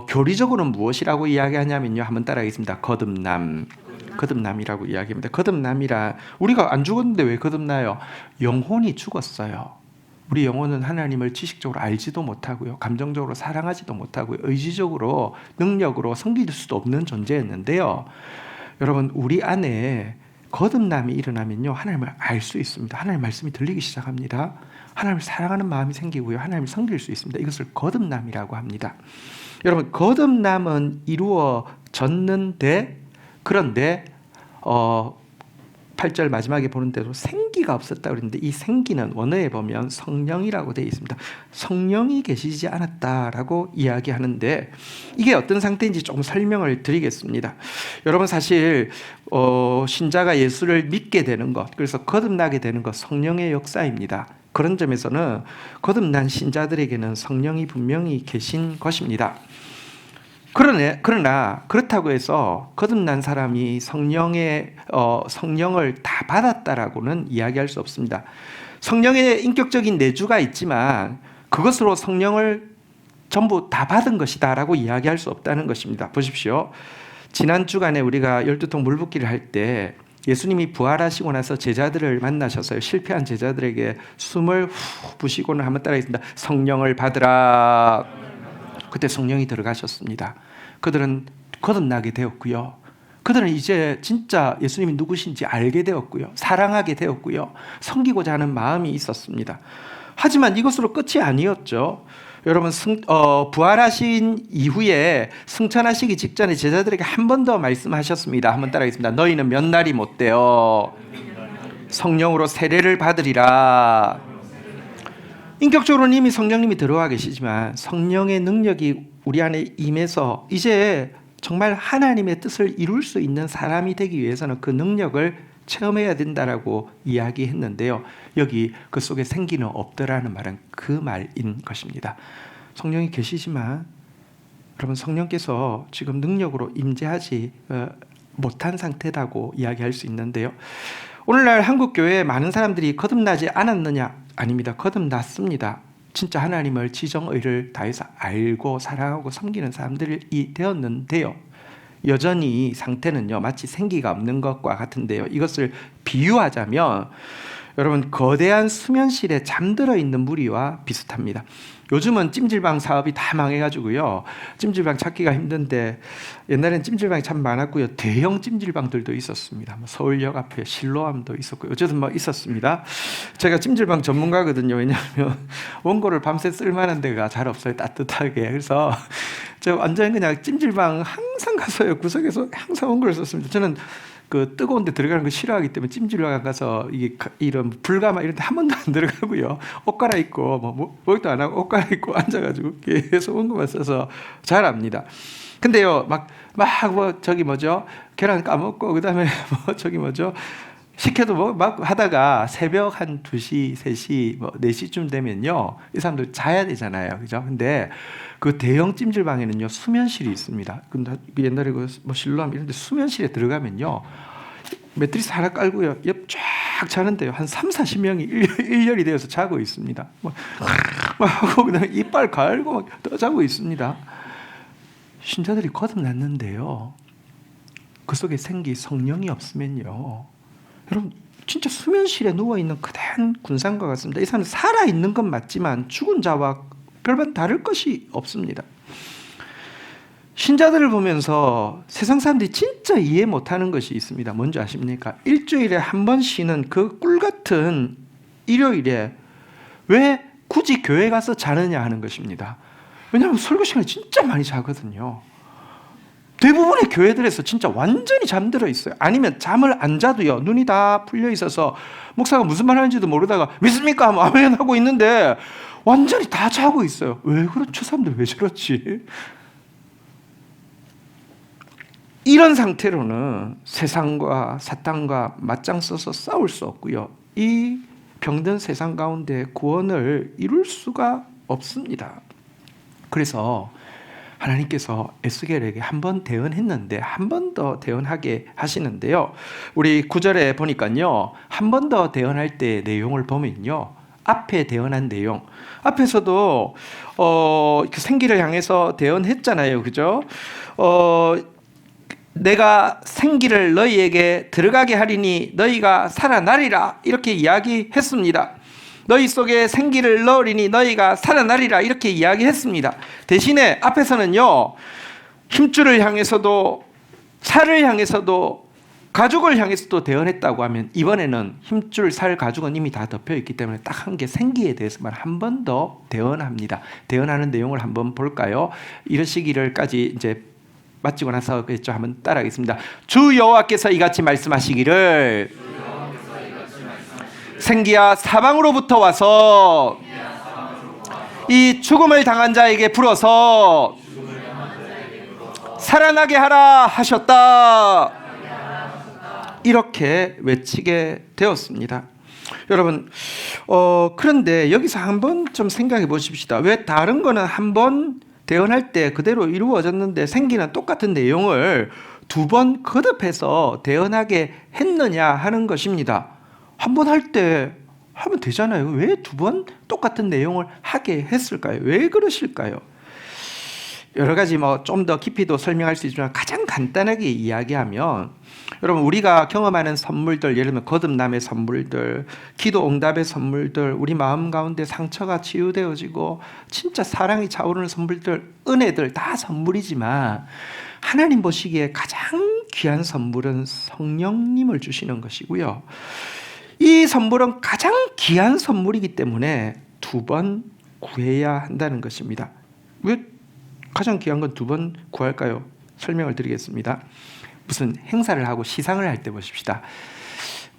Speaker 1: 교리적으로는 무엇이라고 이야기하냐면요. 한번 따라하겠습니다. 거듭남. 거듭남이라고 이야기합니다. 거듭남이라 우리가 안 죽었는데 왜 거듭나요? 영혼이 죽었어요. 우리 영혼은 하나님을 지식적으로 알지도 못하고요. 감정적으로 사랑하지도 못하고요. 의지적으로 능력으로 섬길 수도 없는 존재였는데요. 여러분 우리 안에 거듭남이 일어나면요. 하나님을 알 수 있습니다. 하나님 말씀이 들리기 시작합니다. 하나님을 사랑하는 마음이 생기고요. 하나님을 섬길 수 있습니다. 이것을 거듭남이라고 합니다. 여러분 거듭남은 이루어졌는데 그런데 8절 마지막에 보는데도 생기가 없었다고 그랬는데 이 생기는 원어에 보면 성령이라고 되어 있습니다. 성령이 계시지 않았다라고 이야기하는데 이게 어떤 상태인지 조금 설명을 드리겠습니다. 여러분 사실 신자가 예수를 믿게 되는 것, 그래서 거듭나게 되는 것 성령의 역사입니다. 그런 점에서는 거듭난 신자들에게는 성령이 분명히 계신 것입니다. 그러나 그렇다고 해서 거듭난 사람이 성령을 다 받았다라고는 이야기할 수 없습니다. 성령의 인격적인 내주가 있지만 그것으로 성령을 전부 다 받은 것이다라고 이야기할 수 없다는 것입니다. 보십시오. 지난 주간에 우리가 12통 물붓기를 할 때 예수님이 부활하시고 나서 제자들을 만나셔서요. 실패한 제자들에게 숨을 후 부시고는 한번 따라하겠습니다. 성령을 받으라. 그때 성령이 들어가셨습니다. 그들은 거듭나게 되었고요. 그들은 이제 진짜 예수님이 누구신지 알게 되었고요. 사랑하게 되었고요. 섬기고자 하는 마음이 있었습니다. 하지만 이것으로 끝이 아니었죠. 여러분 부활하신 이후에 승천하시기 직전에 제자들에게 한 번 더 말씀하셨습니다. 한번 따라하겠습니다. 너희는 몇 날이 못 되어 성령으로 세례를 받으리라. 인격적으로는 이미 성령님이 들어와 계시지만 성령의 능력이 우리 안에 임해서 이제 정말 하나님의 뜻을 이룰 수 있는 사람이 되기 위해서는 그 능력을 체험해야 된다라고 이야기했는데요. 여기 그 속에 생기는 없더라는 말은 그 말인 것입니다. 성령이 계시지만 여러분 성령께서 지금 능력으로 임재하지 못한 상태라고 이야기할 수 있는데요. 오늘날 한국 교회에 많은 사람들이 거듭나지 않았느냐? 아닙니다. 거듭났습니다. 진짜 하나님을 지정의를 다해서 알고 사랑하고 섬기는 사람들이 되었는데요. 여전히 상태는요 마치 생기가 없는 것과 같은데요. 이것을 비유하자면 여러분 거대한 수면실에 잠들어 있는 무리와 비슷합니다. 요즘은 찜질방 사업이 다 망해가지고요. 찜질방 찾기가 힘든데 옛날엔 찜질방이 참 많았고요. 대형 찜질방들도 있었습니다. 서울역 앞에 실로암도 있었고요. 어쨌든 있었습니다. 제가 찜질방 전문가거든요. 왜냐하면 원고를 밤새 쓸만한 데가 잘 없어요. 따뜻하게. 그래서 제가 완전히 그냥 찜질방 항상 가서요. 구석에서 항상 원고를 썼습니다. 저는 그 뜨거운 데 들어가는 거 싫어하기 때문에 찜질방 가서 이게 이런 불가마 이런 데 한 번도 안 들어가고요. 옷 갈아입고 목욕도 안 하고 옷 갈아입고 앉아가지고 계속 원고만 써서 잘 압니다. 근데요 계란 까먹고 그다음에 시켜도 막 하다가 새벽 한 2시, 3시, 4시쯤 되면요. 이 사람들 자야 되잖아요. 그죠? 근데 그 대형 찜질방에는요, 수면실이 있습니다. 근데 옛날에 실로암 이런 데 수면실에 들어가면요. 매트리스 하나 깔고요. 옆 쫙 자는데요. 한 30-40명이 일렬이 되어서 자고 있습니다. 하고 그다음에 이빨 갈고 막 또 자고 있습니다. 신자들이 거듭났는데요. 그 속에 성령이 없으면요. 여러분 진짜 수면실에 누워있는 그대한 군상과 같습니다. 이 사람은 살아있는 건 맞지만 죽은 자와 별반 다를 것이 없습니다. 신자들을 보면서 세상 사람들이 진짜 이해 못하는 것이 있습니다. 뭔지 아십니까? 일주일에 한 번 쉬는 그 꿀같은 일요일에 왜 굳이 교회 가서 자느냐 하는 것입니다. 왜냐하면 설교 시간에 진짜 많이 자거든요. 대부분의 교회들에서 진짜 완전히 잠들어 있어요. 아니면 잠을 안 자도요, 눈이 다 풀려 있어서 목사가 무슨 말 하는지도 모르다가 믿습니까? 하면 아멘 하고 있는데 완전히 다 자고 있어요. 왜 그렇죠? 사람들 왜 저렇지? 이런 상태로는 세상과 사탄과 맞짱 써서 싸울 수 없고요. 이 병든 세상 가운데 구원을 이룰 수가 없습니다. 그래서 하나님께서 에스겔에게 한 번 대언했는데 한 번 더 대언하게 하시는데요. 우리 9절에 보니까요, 한 번 더 대언할 때 내용을 보면요, 앞에 대언한 내용, 앞에서도 생기를 향해서 대언했잖아요, 그죠? 내가 생기를 너희에게 들어가게 하리니 너희가 살아나리라, 이렇게 이야기했습니다. 너희 속에 생기를 넣으리니 너희가 살아나리라, 이렇게 이야기했습니다. 대신에 앞에서는요, 힘줄을 향해서도 살을 향해서도 가죽을 향해서도 대언했다고 하면, 이번에는 힘줄, 살, 가죽은 이미 다 덮여있기 때문에 딱 한 개, 생기에 대해서만 한 번 더 대언합니다. 대언하는 내용을 한번 볼까요? 이러시기를까지 이제 마치고 나서 그랬죠. 한번 따라하겠습니다. 주 여호와께서 이같이 말씀하시기를, 생기야 사방으로부터 와서 이 죽음을 당한 자에게 불어서 살아나게 하라 하셨다. 이렇게 외치게 되었습니다. 여러분, 그런데 여기서 한번 좀 생각해 보십시다. 왜 다른 거는 한번 대언할 때 그대로 이루어졌는데 생기는 똑같은 내용을 두 번 거듭해서 대언하게 했느냐 하는 것입니다. 한 번 할 때 하면 되잖아요. 왜 두 번 똑같은 내용을 하게 했을까요? 왜 그러실까요? 여러 가지 좀 더 깊이도 설명할 수 있지만 가장 간단하게 이야기하면, 여러분, 우리가 경험하는 선물들, 예를 들면 거듭남의 선물들, 기도 응답의 선물들, 우리 마음 가운데 상처가 치유되어지고 진짜 사랑이 차오르는 선물들, 은혜들 다 선물이지만 하나님 보시기에 가장 귀한 선물은 성령님을 주시는 것이고요. 이 선물은 가장 귀한 선물이기 때문에 두 번 구해야 한다는 것입니다. 왜 가장 귀한 건 두 번 구할까요? 설명을 드리겠습니다. 무슨 행사를 하고 시상을 할 때 보십시다.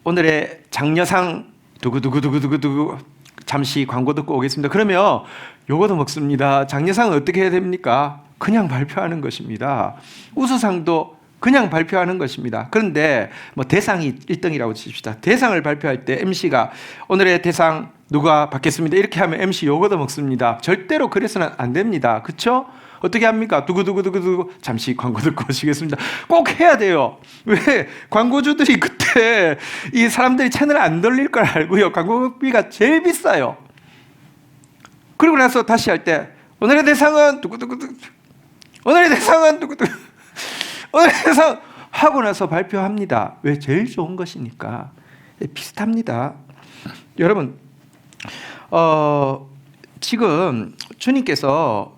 Speaker 1: 오늘의 장려상 두구두구두구두구두구, 잠시 광고 듣고 오겠습니다. 그러면 요거도 먹습니다. 장려상은 어떻게 해야 됩니까? 그냥 발표하는 것입니다. 우수상도 그냥 발표하는 것입니다. 그런데 대상이 1등이라고 칩시다. 대상을 발표할 때 MC가 오늘의 대상 누가 받겠습니다, 이렇게 하면 MC 요거도 먹습니다. 절대로 그래서는 안 됩니다. 그렇죠? 어떻게 합니까? 두구두구두구두구, 잠시 광고 듣고 오시겠습니다. 꼭 해야 돼요. 왜? 광고주들이 그때 이 사람들이 채널 안 돌릴 걸 알고요, 광고비가 제일 비싸요. 그리고 나서 다시 할 때 오늘의 대상은 두구두구두구, 오늘의 대상은 두구두구, 오늘의 대상 하고 나서 발표합니다. 왜? 제일 좋은 것이니까. 비슷합니다. 여러분, 지금 주님께서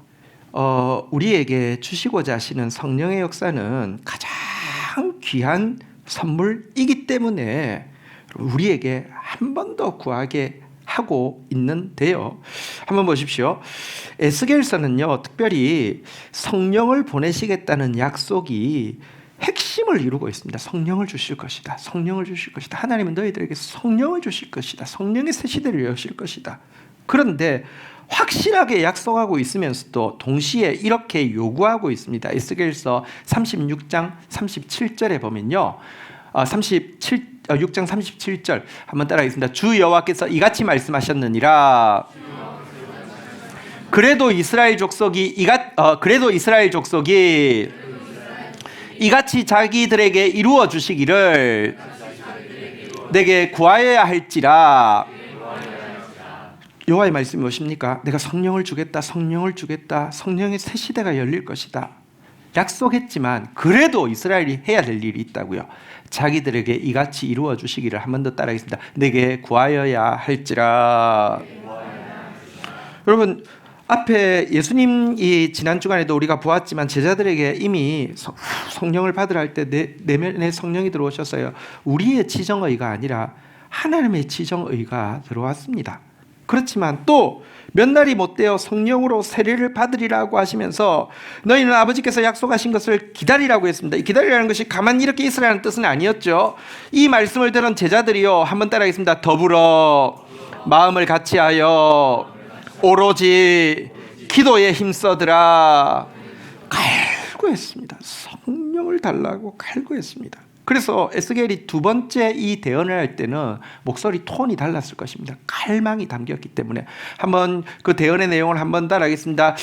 Speaker 1: 우리에게 주시고자 하시는 성령의 역사는 가장 귀한 선물이기 때문에 우리에게 한 번 더 구하게 하고 있는데요. 한번 보십시오. 에스겔서는요, 특별히 성령을 보내시겠다는 약속이 핵심을 이루고 있습니다. 성령을 주실 것이다. 성령을 주실 것이다. 하나님은 너희들에게 성령을 주실 것이다. 성령의 새 시대를 여실 것이다. 그런데 확실하게 약속하고 있으면서도 동시에 이렇게 요구하고 있습니다. 에스겔서 36장 37절에 보면요, 6장 37절 한번 따라하겠습니다. 주 여호와께서 이같이 말씀하셨느니라. 그래도 이스라엘 족속이 이같이 자기들에게 이루어 주시기를 내게 구하여야 할지라. 여호와의 말씀이 무엇입니까? 내가 성령을 주겠다, 성령을 주겠다, 성령의 새 시대가 열릴 것이다. 약속했지만 그래도 이스라엘이 해야 될 일이 있다고요. 자기들에게 이같이 이루어 주시기를. 한 번 더 따라하겠습니다. 내게 구하여야 할지라. 여러분, 앞에 예수님이 지난 주간에도 우리가 보았지만 제자들에게 이미 성령을 받으라 할 때 내면에 성령이 들어오셨어요. 우리의 지정의가 아니라 하나님의 지정의가 들어왔습니다. 그렇지만 또 몇 날이 못되어 성령으로 세례를 받으리라고 하시면서 너희는 아버지께서 약속하신 것을 기다리라고 했습니다. 이 기다리라는 것이 가만히 이렇게 있으라는 뜻은 아니었죠. 이 말씀을 들은 제자들이요, 한번 따라하겠습니다. 더불어 마음을 같이하여 오로지 기도에 힘써더라. 갈구했습니다. 성령을 달라고 갈구했습니다. 그래서 에스겔이 두 번째 이 대언을 할 때는 목소리 톤이 달랐을 것입니다. 갈망이 담겼기 때문에. 한번 그 대언의 내용을 한번 따라하겠습니다.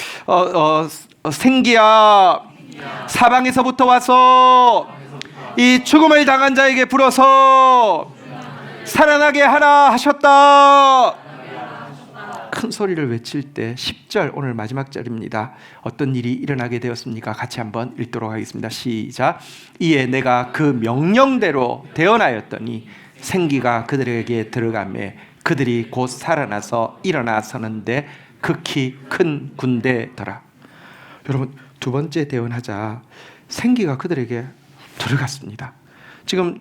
Speaker 1: 생기야, 사방에서부터 와서 이 죽음을 당한 자에게 불어서 살아나게 하라 하셨다. 큰 소리를 외칠 때 10절, 오늘 마지막 절입니다. 어떤 일이 일어나게 되었습니까? 같이 한번 읽도록 하겠습니다. 시작. 이에 내가 그 명령대로 대언하였더니 생기가 그들에게 들어가매 그들이 곧 살아나서 일어나 서는데 극히 큰 군대더라. 여러분, 두 번째 대언하자 생기가 그들에게 들어갔습니다. 지금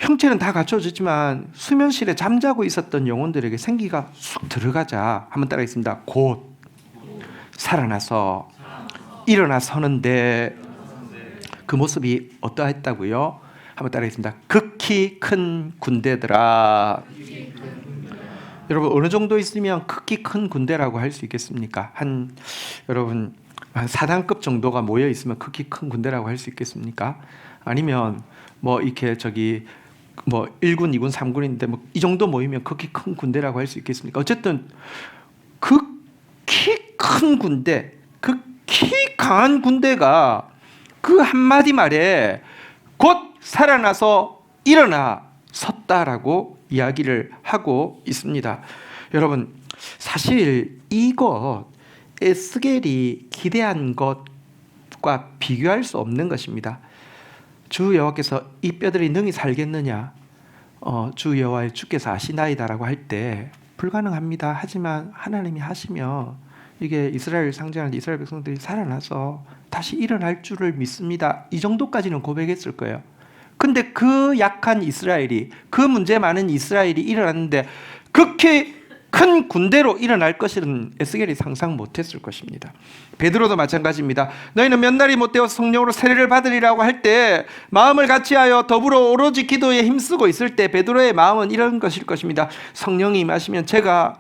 Speaker 1: 형체는 다 갖춰졌지만 수면실에 잠자고 있었던 영혼들에게 생기가 쑥 들어가자 한번 따라하겠습니다. 곧 살아나서 일어나 서는데 그 모습이 어떠했다고요? 한번 따라하겠습니다. 극히 큰 군대더라. 여러분, 어느 정도 있으면 극히 큰 군대라고 할 수 있겠습니까? 여러분 한 4단급 정도가 모여 있으면 극히 큰 군대라고 할 수 있겠습니까? 아니면 뭐 이렇게 1군, 2군, 3군인데 뭐 이 정도 모이면 극히 큰 군대라고 할 수 있겠습니까? 어쨌든 극히 큰 군대, 극히 강한 군대가 그 한마디 말에 곧 살아나서 일어나 섰다라고 이야기를 하고 있습니다. 여러분, 사실 이것 에스겔이 기대한 것과 비교할 수 없는 것입니다. 주 여호와께서 이 뼈들이 능히 살겠느냐, 주 여호와의 주께서 아시나이다라고 할 때 불가능합니다. 하지만 하나님이 하시면 이게 이스라엘 상징하는 이스라엘 백성들이 살아나서 다시 일어날 줄을 믿습니다. 이 정도까지는 고백했을 거예요. 근데 그 약한 이스라엘이, 그 문제 많은 이스라엘이 일어났는데 극히 큰 군대로 일어날 것은 에스겔이 상상 못했을 것입니다. 베드로도 마찬가지입니다. 너희는 몇 날이 못되어 성령으로 세례를 받으리라고 할 때 마음을 같이하여 더불어 오로지 기도에 힘쓰고 있을 때 베드로의 마음은 이런 것일 것입니다. 성령이 임하시면, 제가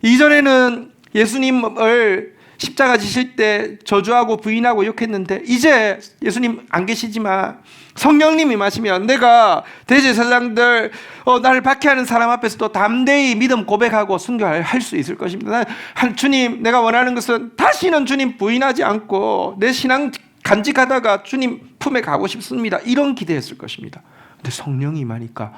Speaker 1: 이전에는 예수님을 십자가 지실 때 저주하고 부인하고 욕했는데 이제 예수님 안 계시지만 성령님이 임하시면 내가 대제사장들, 나를 박해하는 사람 앞에서도 담대히 믿음 고백하고 순교할 수 있을 것입니다. 주님, 내가 원하는 것은 다시는 주님 부인하지 않고 내 신앙 간직하다가 주님 품에 가고 싶습니다. 이런 기대했을 것입니다. 근데 성령이 임하니까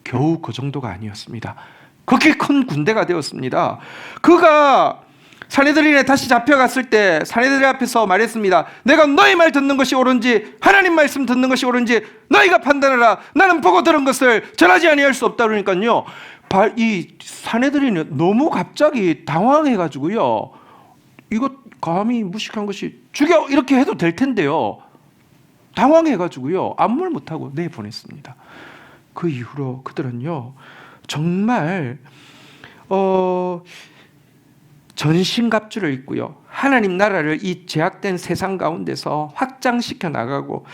Speaker 1: 겨우 그 정도가 아니었습니다. 그렇게 큰 군대가 되었습니다. 그가 사내들인에 다시 잡혀갔을 때 사내들 앞에서 말했습니다. 내가 너희 말 듣는 것이 옳은지 하나님 말씀 듣는 것이 옳은지 너희가 판단하라. 나는 보고 들은 것을 전하지 아니할 수 없다. 그러니까요, 이 사내들이 너무 갑자기 당황해가지고요, 이거 감히 무식한 것이 죽여 이렇게 해도 될 텐데요, 당황해가지고요 아무 말 못하고 내보냈습니다. 그 이후로 그들은요 정말 전신갑주를 입고요, 하나님 나라를 이 제약된 세상 가운데서 확장시켜 나가고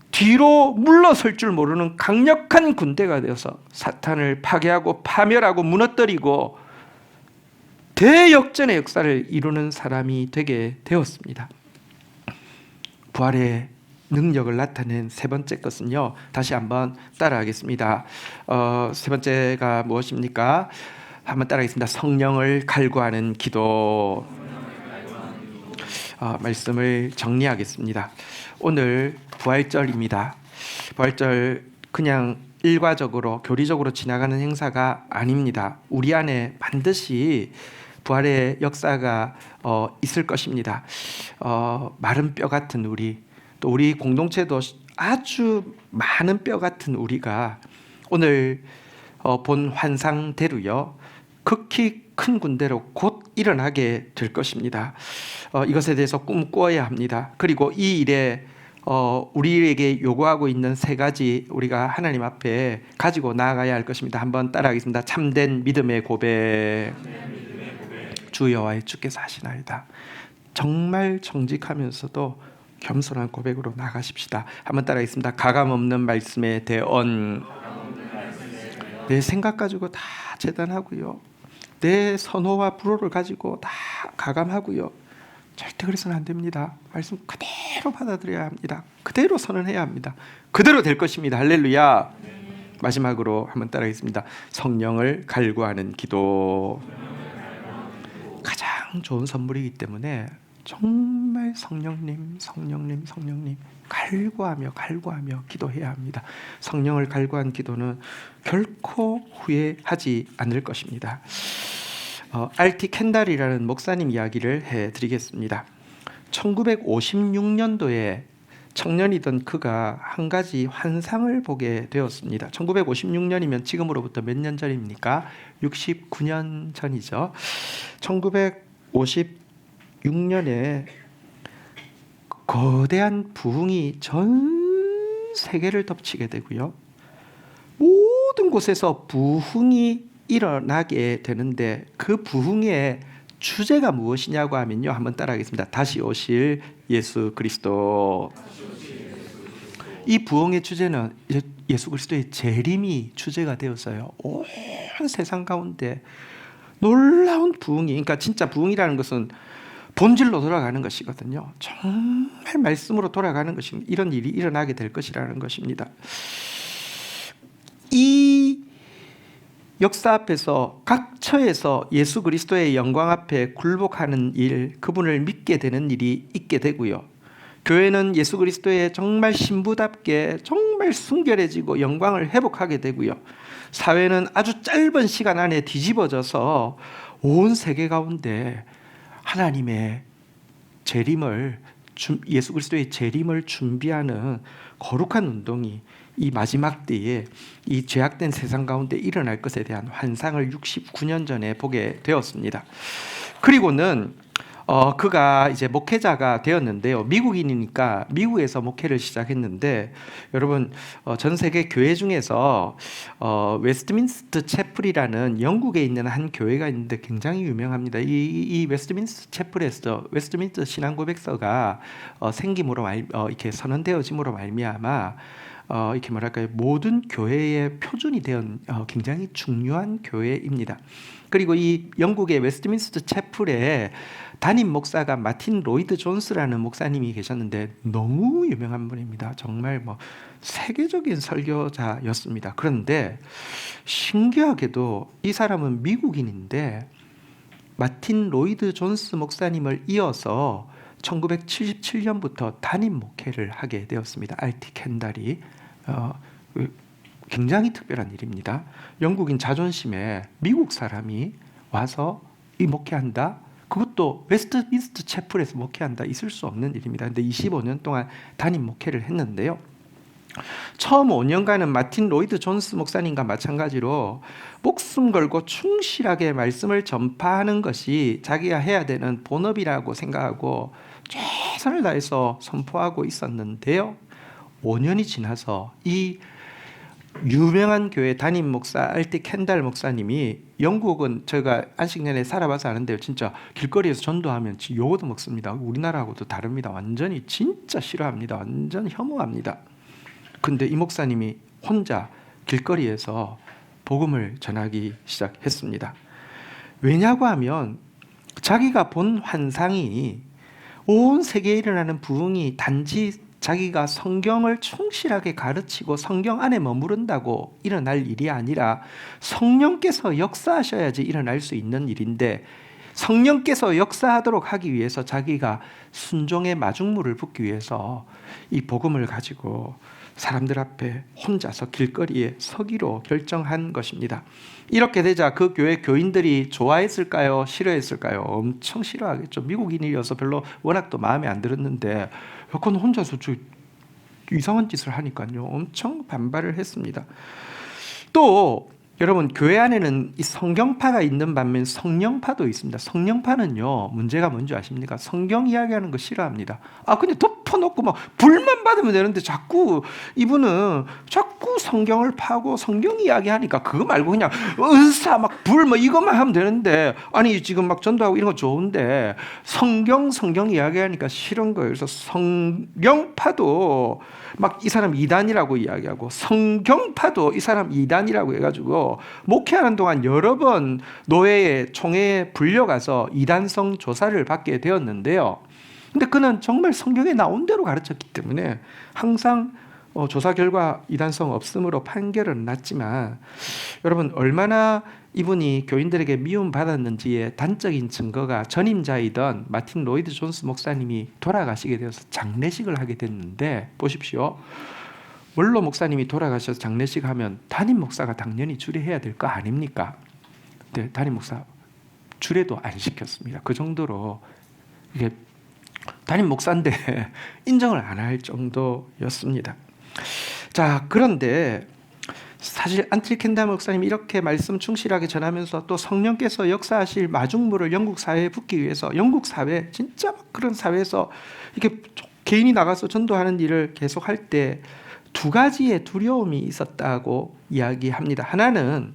Speaker 1: 뒤로 물러설 줄 모르는 강력한 군대가 되어서 사탄을 파괴하고 파멸하고 무너뜨리고 대역전의 역사를 이루는 사람이 되게 되었습니다. 부활의 능력을 나타낸 세 번째 것은요, 다시 한번 따라하겠습니다. 세 번째가 무엇입니까? 한번 따라하겠습니다. 성령을 갈구하는 기도. 말씀을 정리하겠습니다. 오늘 부활절입니다. 부활절 그냥 일과적으로 교리적으로 지나가는 행사가 아닙니다. 우리 안에 반드시 부활의 역사가 있을 것입니다. 마른 뼈 같은 우리, 또 우리 공동체도 아주 많은 뼈 같은 우리가 오늘 본 환상대로요, 극히 큰 군대로 곧 일어나게 될 것입니다. 이것에 대해서 꿈꾸어야 합니다. 그리고 이 일에 우리에게 요구하고 있는 세 가지 우리가 하나님 앞에 가지고 나아가야 할 것입니다. 한번 따라하겠습니다. 참된 믿음의 고백. 주 여호와의 주께서 하시나이다. 정말 정직하면서도 겸손한 고백으로 나가십시다. 한번 따라하겠습니다. 가감 없는 말씀에 대언. 내 생각 가지고 다 재단하고요. 내 선호와 불호를 가지고 다 가감하고요. 절대 그래서는 안 됩니다. 말씀 그대로 받아들여야 합니다. 그대로 선언해야 합니다. 그대로 될 것입니다. 할렐루야. 마지막으로 한번 따라하겠습니다. 성령을 갈구하는 기도. 가장 좋은 선물이기 때문에 정말 성령님 갈구하며 기도해야 합니다. 성령을 갈구한 기도는 결코 후회하지 않을 것입니다. R.T. 켄달이라는 목사님 이야기를 해드리겠습니다. 1956년도에 청년이던 그가 한 가지 환상을 보게 되었습니다. 1956년이면 지금으로부터 몇 년 전입니까? 69년 전이죠. 1956년에 거대한 부흥이 전 세계를 덮치게 되고요. 모든 곳에서 부흥이 일어나게 되는데 그 부흥의 주제가 무엇이냐고 하면요. 한번 따라하겠습니다. 다시 오실 예수 그리스도. 이 부흥의 주제는 예수 그리스도의 재림이 주제가 되어서요. 온 세상 가운데 놀라운 부흥이, 그러니까 진짜 부흥이라는 것은 본질로 돌아가는 것이거든요. 정말 말씀으로 돌아가는 것입니다. 이런 일이 일어나게 될 것이라는 것입니다. 이 역사 앞에서 각 처에서 예수 그리스도의 영광 앞에 굴복하는 일, 그분을 믿게 되는 일이 있게 되고요. 교회는 예수 그리스도의 정말 신부답게 정말 순결해지고 영광을 회복하게 되고요. 사회는 아주 짧은 시간 안에 뒤집어져서 온 세계 가운데 하나님의 재림을, 예수 그리스도의 재림을 준비하는 거룩한 운동이 이 마지막 때에 이 죄악된 세상 가운데 일어날 것에 대한 환상을 69년 전에 보게 되었습니다. 그리고는 그가 이제 목회자가 되었는데요. 미국인이니까 미국에서 목회를 시작했는데, 여러분 전 세계 교회 중에서 웨스트민스터 채플이라는 영국에 있는 한 교회가 있는데 굉장히 유명합니다. 이 웨스트민스터 채플에서 웨스트민스터 신앙고백서가 생김으로 이렇게 선언되어짐으로 말미암아 이렇게 뭐랄까요, 모든 교회의 표준이 된 굉장히 중요한 교회입니다. 그리고 이 영국의 웨스트민스터 채플에 담임 목사가 마틴 로이드 존스라는 목사님이 계셨는데 너무 유명한 분입니다. 정말 세계적인 설교자였습니다. 그런데 신기하게도 이 사람은 미국인인데 마틴 로이드 존스 목사님을 이어서 1977년부터 담임 목회를 하게 되었습니다. R.T. 켄달이 굉장히 특별한 일입니다. 영국인 자존심에 미국 사람이 와서 이 목회한다. 그것도 웨스트민스터 채플에서 목회한다. 있을 수 없는 일입니다. 그런데 25년 동안 담임 목회를 했는데요. 처음 5년간은 마틴 로이드 존스 목사님과 마찬가지로 목숨 걸고 충실하게 말씀을 전파하는 것이 자기가 해야 되는 본업이라고 생각하고 최선을 다해서 선포하고 있었는데요. 5년이 지나서 이 유명한 교회 담임 목사 R.T. 켄달 목사님이, 영국은 제가 안식년에 살아봐서 아는데요, 진짜 길거리에서 전도하면 욕도 먹습니다. 우리나라하고도 다릅니다. 완전히 진짜 싫어합니다. 완전 혐오합니다. 근데 이 목사님이 혼자 길거리에서 복음을 전하기 시작했습니다. 왜냐고 하면 자기가 본 환상이, 온 세계에 일어나는 부흥이 단지 자기가 성경을 충실하게 가르치고 성경 안에 머무른다고 일어날 일이 아니라 성령께서 역사하셔야지 일어날 수 있는 일인데, 성령께서 역사하도록 하기 위해서 자기가 순종의 마중물을 붓기 위해서 이 복음을 가지고 사람들 앞에 혼자서 길거리에 서기로 결정한 것입니다. 이렇게 되자 그 교회 교인들이 좋아했을까요? 싫어했을까요? 엄청 싫어하겠죠. 미국인이어서 별로 워낙 또 마음에 안 들었는데 그건 혼자서 이상한 짓을 하니까요. 엄청 반발을 했습니다. 또 여러분, 교회 안에는 이 성경파가 있는 반면 성령파도 있습니다. 성령파는요, 문제가 뭔지 아십니까? 성경 이야기하는 거 싫어합니다. 근데 덮어놓고 막 불만 받으면 되는데 자꾸 이분은 자꾸 성경을 파고 성경 이야기하니까 그거 말고 그냥 은사 막 불 뭐 이것만 하면 되는데, 아니 지금 막 전도하고 이런 거 좋은데 성경 이야기하니까 싫은 거예요. 그래서 성경파도 막 이 사람 이단이라고 이야기하고 성경파도 이 사람 이단이라고 해가지고 목회하는 동안 여러 번 노회에 총회에 불려가서 이단성 조사를 받게 되었는데요. 근데 그는 정말 성경에 나온 대로 가르쳤기 때문에 항상 조사 결과 이단성 없음으로 판결은 났지만, 여러분 얼마나 이분이 교인들에게 미움받았는지의 단적인 증거가 전임자이던 마틴 로이드 존스 목사님이 돌아가시게 되어서 장례식을 하게 됐는데, 보십시오. 원로 목사님이 돌아가셔서 장례식 하면 담임 목사가 당연히 주례해야 될 거 아닙니까? 근데 담임 목사 주례도 안 시켰습니다. 그 정도로 이게 담임 목사인데 인정을 안 할 정도였습니다. 자, 그런데 사실 안틸 켄달 목사님이 이렇게 말씀 충실하게 전하면서 또 성령께서 역사하실 마중물을 영국 사회에 붓기 위해서, 영국 사회 진짜 그런 사회에서 이렇게 개인이 나가서 전도하는 일을 계속할 때 두 가지의 두려움이 있었다고 이야기합니다. 하나는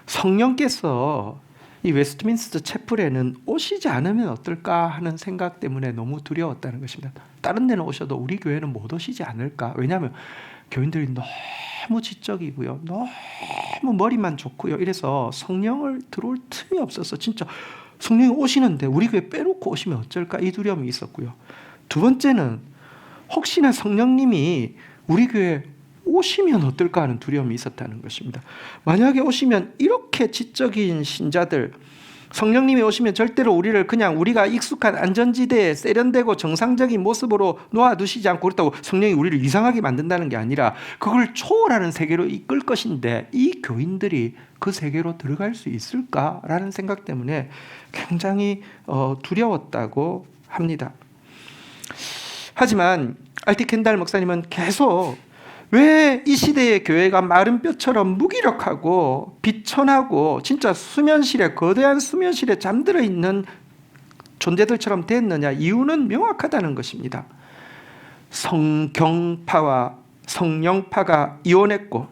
Speaker 1: 성령께서 이 웨스트민스터 채플에는 오시지 않으면 어떨까 하는 생각 때문에 너무 두려웠다는 것입니다. 다른 데는 오셔도 우리 교회는 못 오시지 않을까? 왜냐하면 교인들이 너무 지적이고요, 너무 머리만 좋고요, 이래서 성령을 들어올 틈이 없어서 진짜 성령이 오시는데 우리 교회 빼놓고 오시면 어쩔까? 이 두려움이 있었고요. 두 번째는 혹시나 성령님이 우리 교회에 오시면 어떨까 하는 두려움이 있었다는 것입니다. 만약에 오시면 이렇게 지적인 신자들, 성령님이 오시면 절대로 우리를 그냥 우리가 익숙한 안전지대에 세련되고 정상적인 모습으로 놓아두시지 않고, 그렇다고 성령이 우리를 이상하게 만든다는 게 아니라 그걸 초월하는 세계로 이끌 것인데, 이 교인들이 그 세계로 들어갈 수 있을까라는 생각 때문에 굉장히 두려웠다고 합니다. 하지만 알티 켄달 목사님은 계속 왜 이 시대의 교회가 마른 뼈처럼 무기력하고 비천하고 진짜 거대한 수면실에 잠들어 있는 존재들처럼 됐느냐? 이유는 명확하다는 것입니다. 성경파와 성령파가 이혼했고,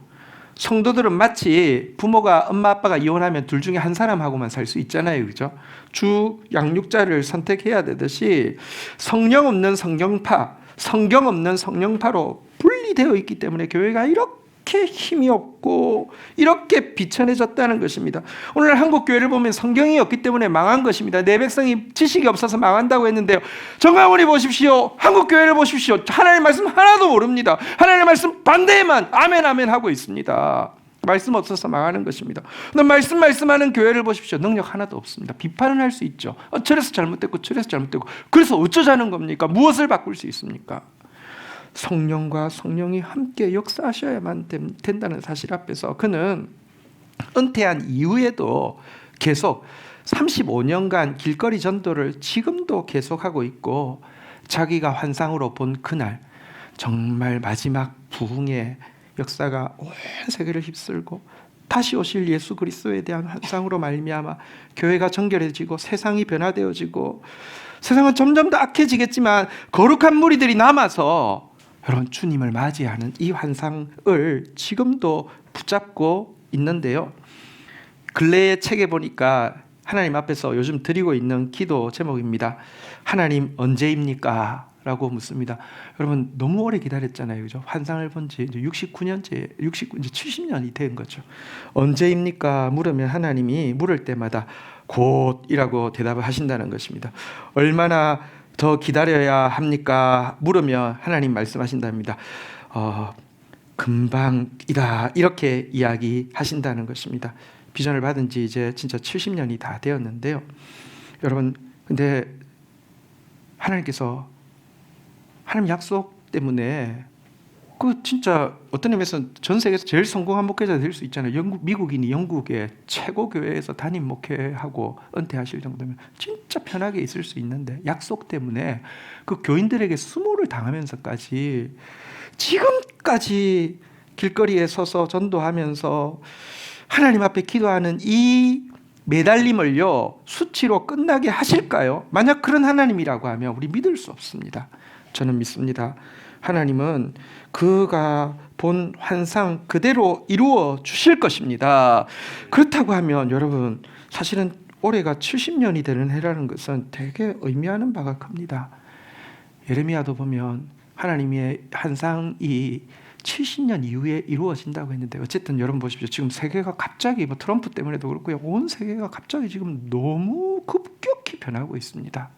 Speaker 1: 성도들은 마치 부모가 엄마 아빠가 이혼하면 둘 중에 한 사람하고만 살 수 있잖아요, 그죠? 주 양육자를 선택해야 되듯이 성령 없는 성경파, 성경 없는 성령파로 분리되어 있기 때문에 교회가 이렇게 힘이 없고 이렇게 비천해졌다는 것입니다. 오늘 한국 교회를 보면 성경이 없기 때문에 망한 것입니다. 내 백성이 지식이 없어서 망한다고 했는데요, 정강훈이 보십시오. 한국 교회를 보십시오. 하나님의 말씀 하나도 모릅니다. 하나님의 말씀 반대에만 아멘 아멘 하고 있습니다. 말씀 없어서 망하는 것입니다. 근데 말씀하는 교회를 보십시오. 능력 하나도 없습니다. 비판은 할 수 있죠. 저래서 잘못됐고 저래서 잘못됐고, 그래서 어쩌자는 겁니까? 무엇을 바꿀 수 있습니까? 성령과 성령이 함께 역사하셔야만 된다는 사실 앞에서 그는 은퇴한 이후에도 계속 35년간 길거리 전도를 지금도 계속하고 있고, 자기가 환상으로 본 그날 정말 마지막 부흥의 역사가 온 세계를 휩쓸고 다시 오실 예수 그리스도에 대한 환상으로 말미암아 교회가 정결해지고 세상이 변화되어지고, 세상은 점점 더 악해지겠지만 거룩한 무리들이 남아서 여러분 주님을 맞이하는 이 환상을 지금도 붙잡고 있는데요. 근래의 책에 보니까 하나님 앞에서 요즘 드리고 있는 기도 제목입니다. 하나님 언제입니까? 라고 묻습니다. 여러분 너무 오래 기다렸잖아요, 그죠? 환상을 본 지 이제 69년째, 이제 70년이 된 거죠. 언제입니까? 물으면 하나님이 물을 때마다 곧이라고 대답을 하신다는 것입니다. 얼마나 더 기다려야 합니까? 물으면 하나님 말씀하신답니다. 금방이다, 이렇게 이야기하신다는 것입니다. 비전을 받은 지 이제 진짜 70년이 다 되었는데요. 여러분, 근데 하나님께서 하나님 약속 때문에 그 진짜 어떤 의미에서 전 세계에서 제일 성공한 목회자 될 수 있잖아요. 미국인이 영국의 최고 교회에서 담임 목회하고 은퇴하실 정도면 진짜 편하게 있을 수 있는데, 약속 때문에 그 교인들에게 수모를 당하면서까지 지금까지 길거리에 서서 전도하면서 하나님 앞에 기도하는 이 매달림을요 수치로 끝나게 하실까요? 만약 그런 하나님이라고 하면 우리 믿을 수 없습니다. 저는 믿습니다. 하나님은 그가 본 환상 그대로 이루어 주실 것입니다. 그렇다고 하면 여러분, 사실은 올해가 70년이 되는 해라는 것은 되게 의미하는 바가 큽니다. 예레미야도 보면 하나님의 환상이 70년 이후에 이루어진다고 했는데, 어쨌든 여러분 보십시오. 지금 세계가 갑자기 트럼프 때문에도 그렇고요, 온 세계가 갑자기 지금 너무 급격히 변하고 있습니다.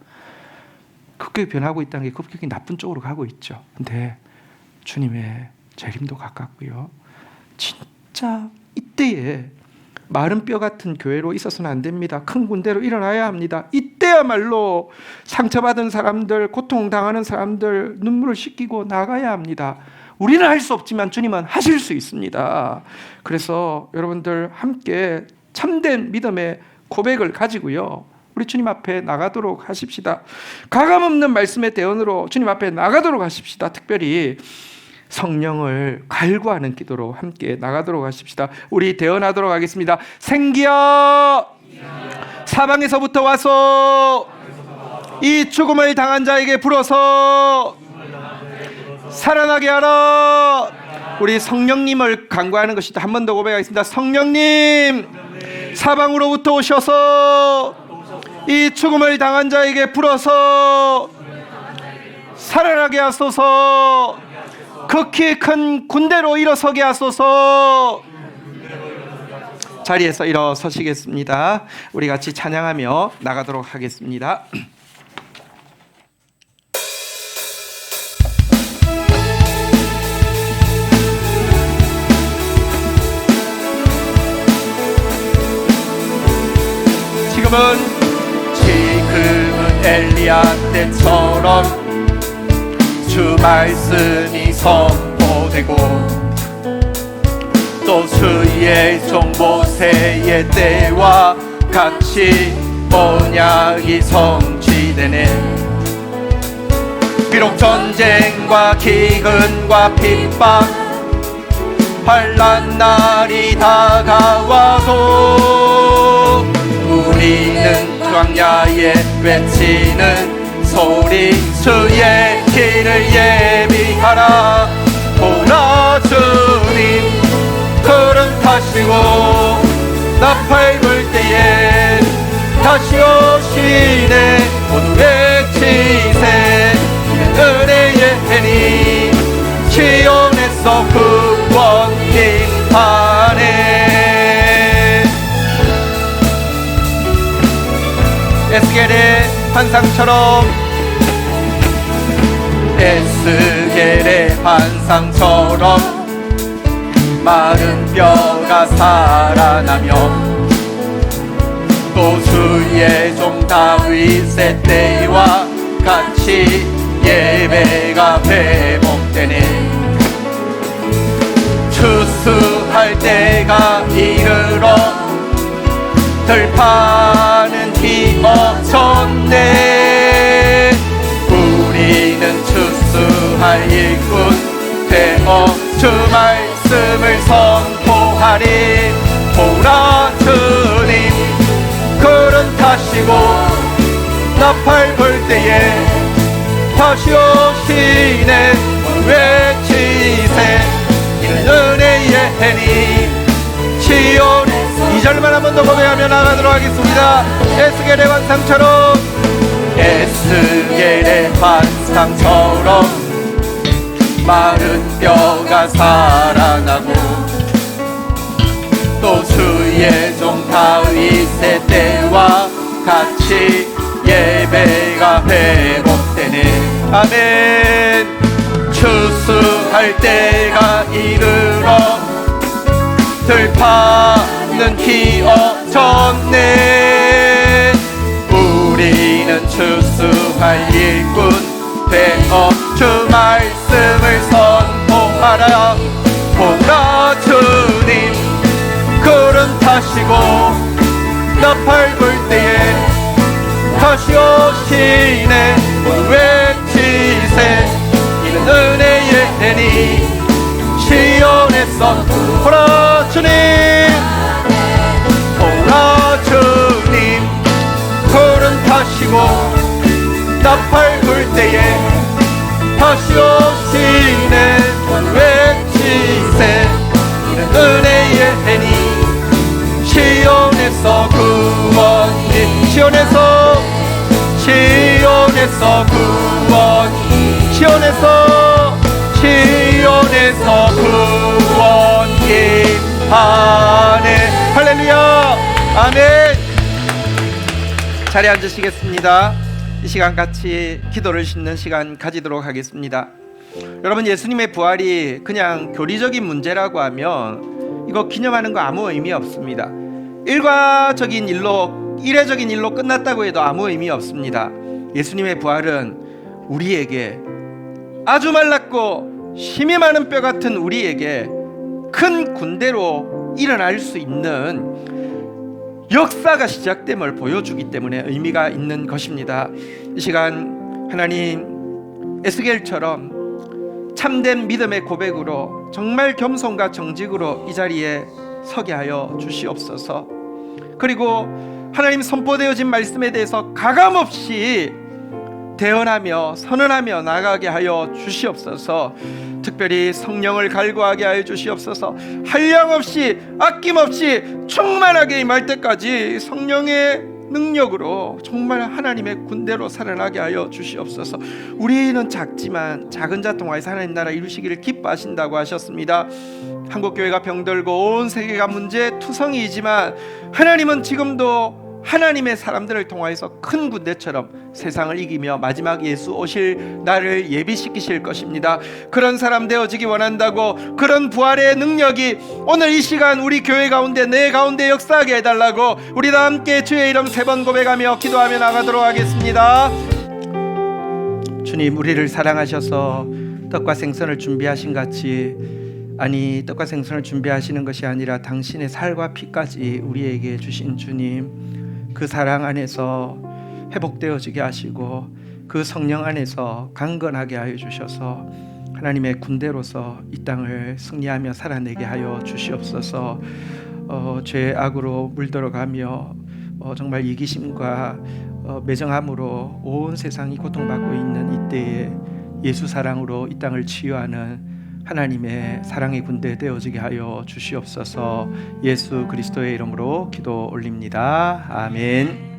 Speaker 1: 급격히 변하고 있다는 게 급격히 나쁜 쪽으로 가고 있죠. 근데 주님의 재림도 가깝고요, 진짜 이때에 마른 뼈 같은 교회로 있어서는 안 됩니다. 큰 군대로 일어나야 합니다. 이때야말로 상처받은 사람들, 고통당하는 사람들 눈물을 씻기고 나가야 합니다. 우리는 할 수 없지만 주님은 하실 수 있습니다. 그래서 여러분들 함께 참된 믿음의 고백을 가지고요, 우리 주님 앞에 나가도록 하십시다. 가감없는 말씀의 대언으로 주님 앞에 나가도록 하십시다. 특별히 성령을 갈구하는 기도로 함께 나가도록 하십시다. 우리 대언하도록 하겠습니다. 생기야, 사방에서부터 와서 이 죽음을 당한 자에게 불어서 살아나게 하라. 우리 성령님을 간구하는 것이다. 한 번 더 고백하겠습니다. 성령님, 사방으로부터 오셔서 이 죽음을 당한 자에게 불어서 살아나게 하소서. 극히 큰 군대로 일어서게 하소서. 자리에서 일어서시겠습니다. 우리 같이 찬양하며 나가도록 하겠습니다.
Speaker 2: 지금은 엘리야 때처럼 주 말씀이 선포되고, 또 주의 종 모세의 때와 같이 언약이 성취되네. 비록 전쟁과 기근과 핍박 환난 날이 다가와도 우리는 광야에 외치는 소리, 주의 길을 예비하라. 보라, 주님 구름 타시고 나팔 불 때에 다시 오시네. 모두 외치세. 이는 은혜의 해니 시온에서 구원 빈판에. 에스겔의 환상처럼, 에스겔의 환상처럼 마른 뼈가 살아나며, 또 주의 종 다윗의 때와 같이 예배가 회복되네. 추수할 때가 이르러 들판은 휘어졌네. 우리는 추수할 일꾼 되어 주 말씀을 선포하리. 보라, 주님 구름 타시고 나팔 불 때에 다시 오시네. 외치세. 이는 은혜의 해니 시온에. 2절만 한 번 더 고백하며 나가도록 하겠습니다. 에스겔의 환상처럼, 에스겔의 환상처럼 마른 뼈가 살아나고, 또 주의 종 다윗의 때와 같이 예배가 회복되네. 아멘. 추수할 때가 이르러 들판은 휘어졌네. 우리는 추수할 일꾼 되어 주 말씀을 선포하라. 보라, 주님 구름 타시고 나팔 불 때에 다시 오시네. 외치세. 이는 은혜의 해니 시온에서. 보라, 주님 밟을 때에 다시 오시네 외치세 이는 은혜의 해니 시온에서 구원이 시온에서 구원이 시온에서 구원이 하네. 할렐루야 아멘. 자리에 앉으시겠습니다. 이 시간 같이 기도를 싣는 시간 가지도록 하겠습니다. 여러분, 예수님의 부활이 그냥 교리적인 문제라고 하면 이거 기념하는 거 아무 의미 없습니다. 일과적인 일로, 이례적인 일로 끝났다고 해도 아무 의미 없습니다. 예수님의 부활은 우리에게, 아주 말랐고 힘이 많은 뼈 같은 우리에게 큰 군대로 일어날 수 있는 역사가 시작됨을 보여주기 때문에 의미가 있는 것입니다. 이 시간 하나님, 에스겔처럼 참된 믿음의 고백으로 정말 겸손과 정직으로 이 자리에 서게 하여 주시옵소서. 그리고 하나님 선포되어진 말씀에 대해서 가감없이 대언하며 선언하며 나가게 하여 주시옵소서. 특별히 성령을 갈구하게 하여 주시옵소서. 한량없이 아낌없이 충만하게 임할 때까지 성령의 능력으로 정말 하나님의 군대로 살아나게 하여 주시옵소서. 우리는 작지만 작은 자 통하여서 하나님 나라 이루시기를 기뻐하신다고 하셨습니다. 한국교회가 병들고 온 세계가 문제투성이이지만 하나님은 지금도 하나님의 사람들을 통하여서 큰 군대처럼 세상을 이기며 마지막 예수 오실 날을 예비시키실 것입니다. 그런 사람 되어지기 원한다고, 그런 부활의 능력이 오늘 이 시간 우리 교회 가운데, 내 가운데 역사하게 해달라고 우리 다 함께 주의 이름 3번 고백하며 기도하며 나가도록 하겠습니다. 주님, 우리를 사랑하셔서 떡과 생선을 준비하신 같이, 아니 떡과 생선을 준비하시는 것이 아니라 당신의 살과 피까지 우리에게 주신 주님, 그 사랑 안에서 회복되어지게 하시고 그 성령 안에서 강건하게 하여 주셔서 하나님의 군대로서 이 땅을 승리하며 살아내게 하여 주시옵소서. 죄의 악으로 물들어가며 정말 이기심과 매정함으로 온 세상이 고통받고 있는 이때에 예수 사랑으로 이 땅을 치유하는 하나님의 사랑의 군대 되어지게 하여 주시옵소서. 예수 그리스도의 이름으로 기도 올립니다. 아멘.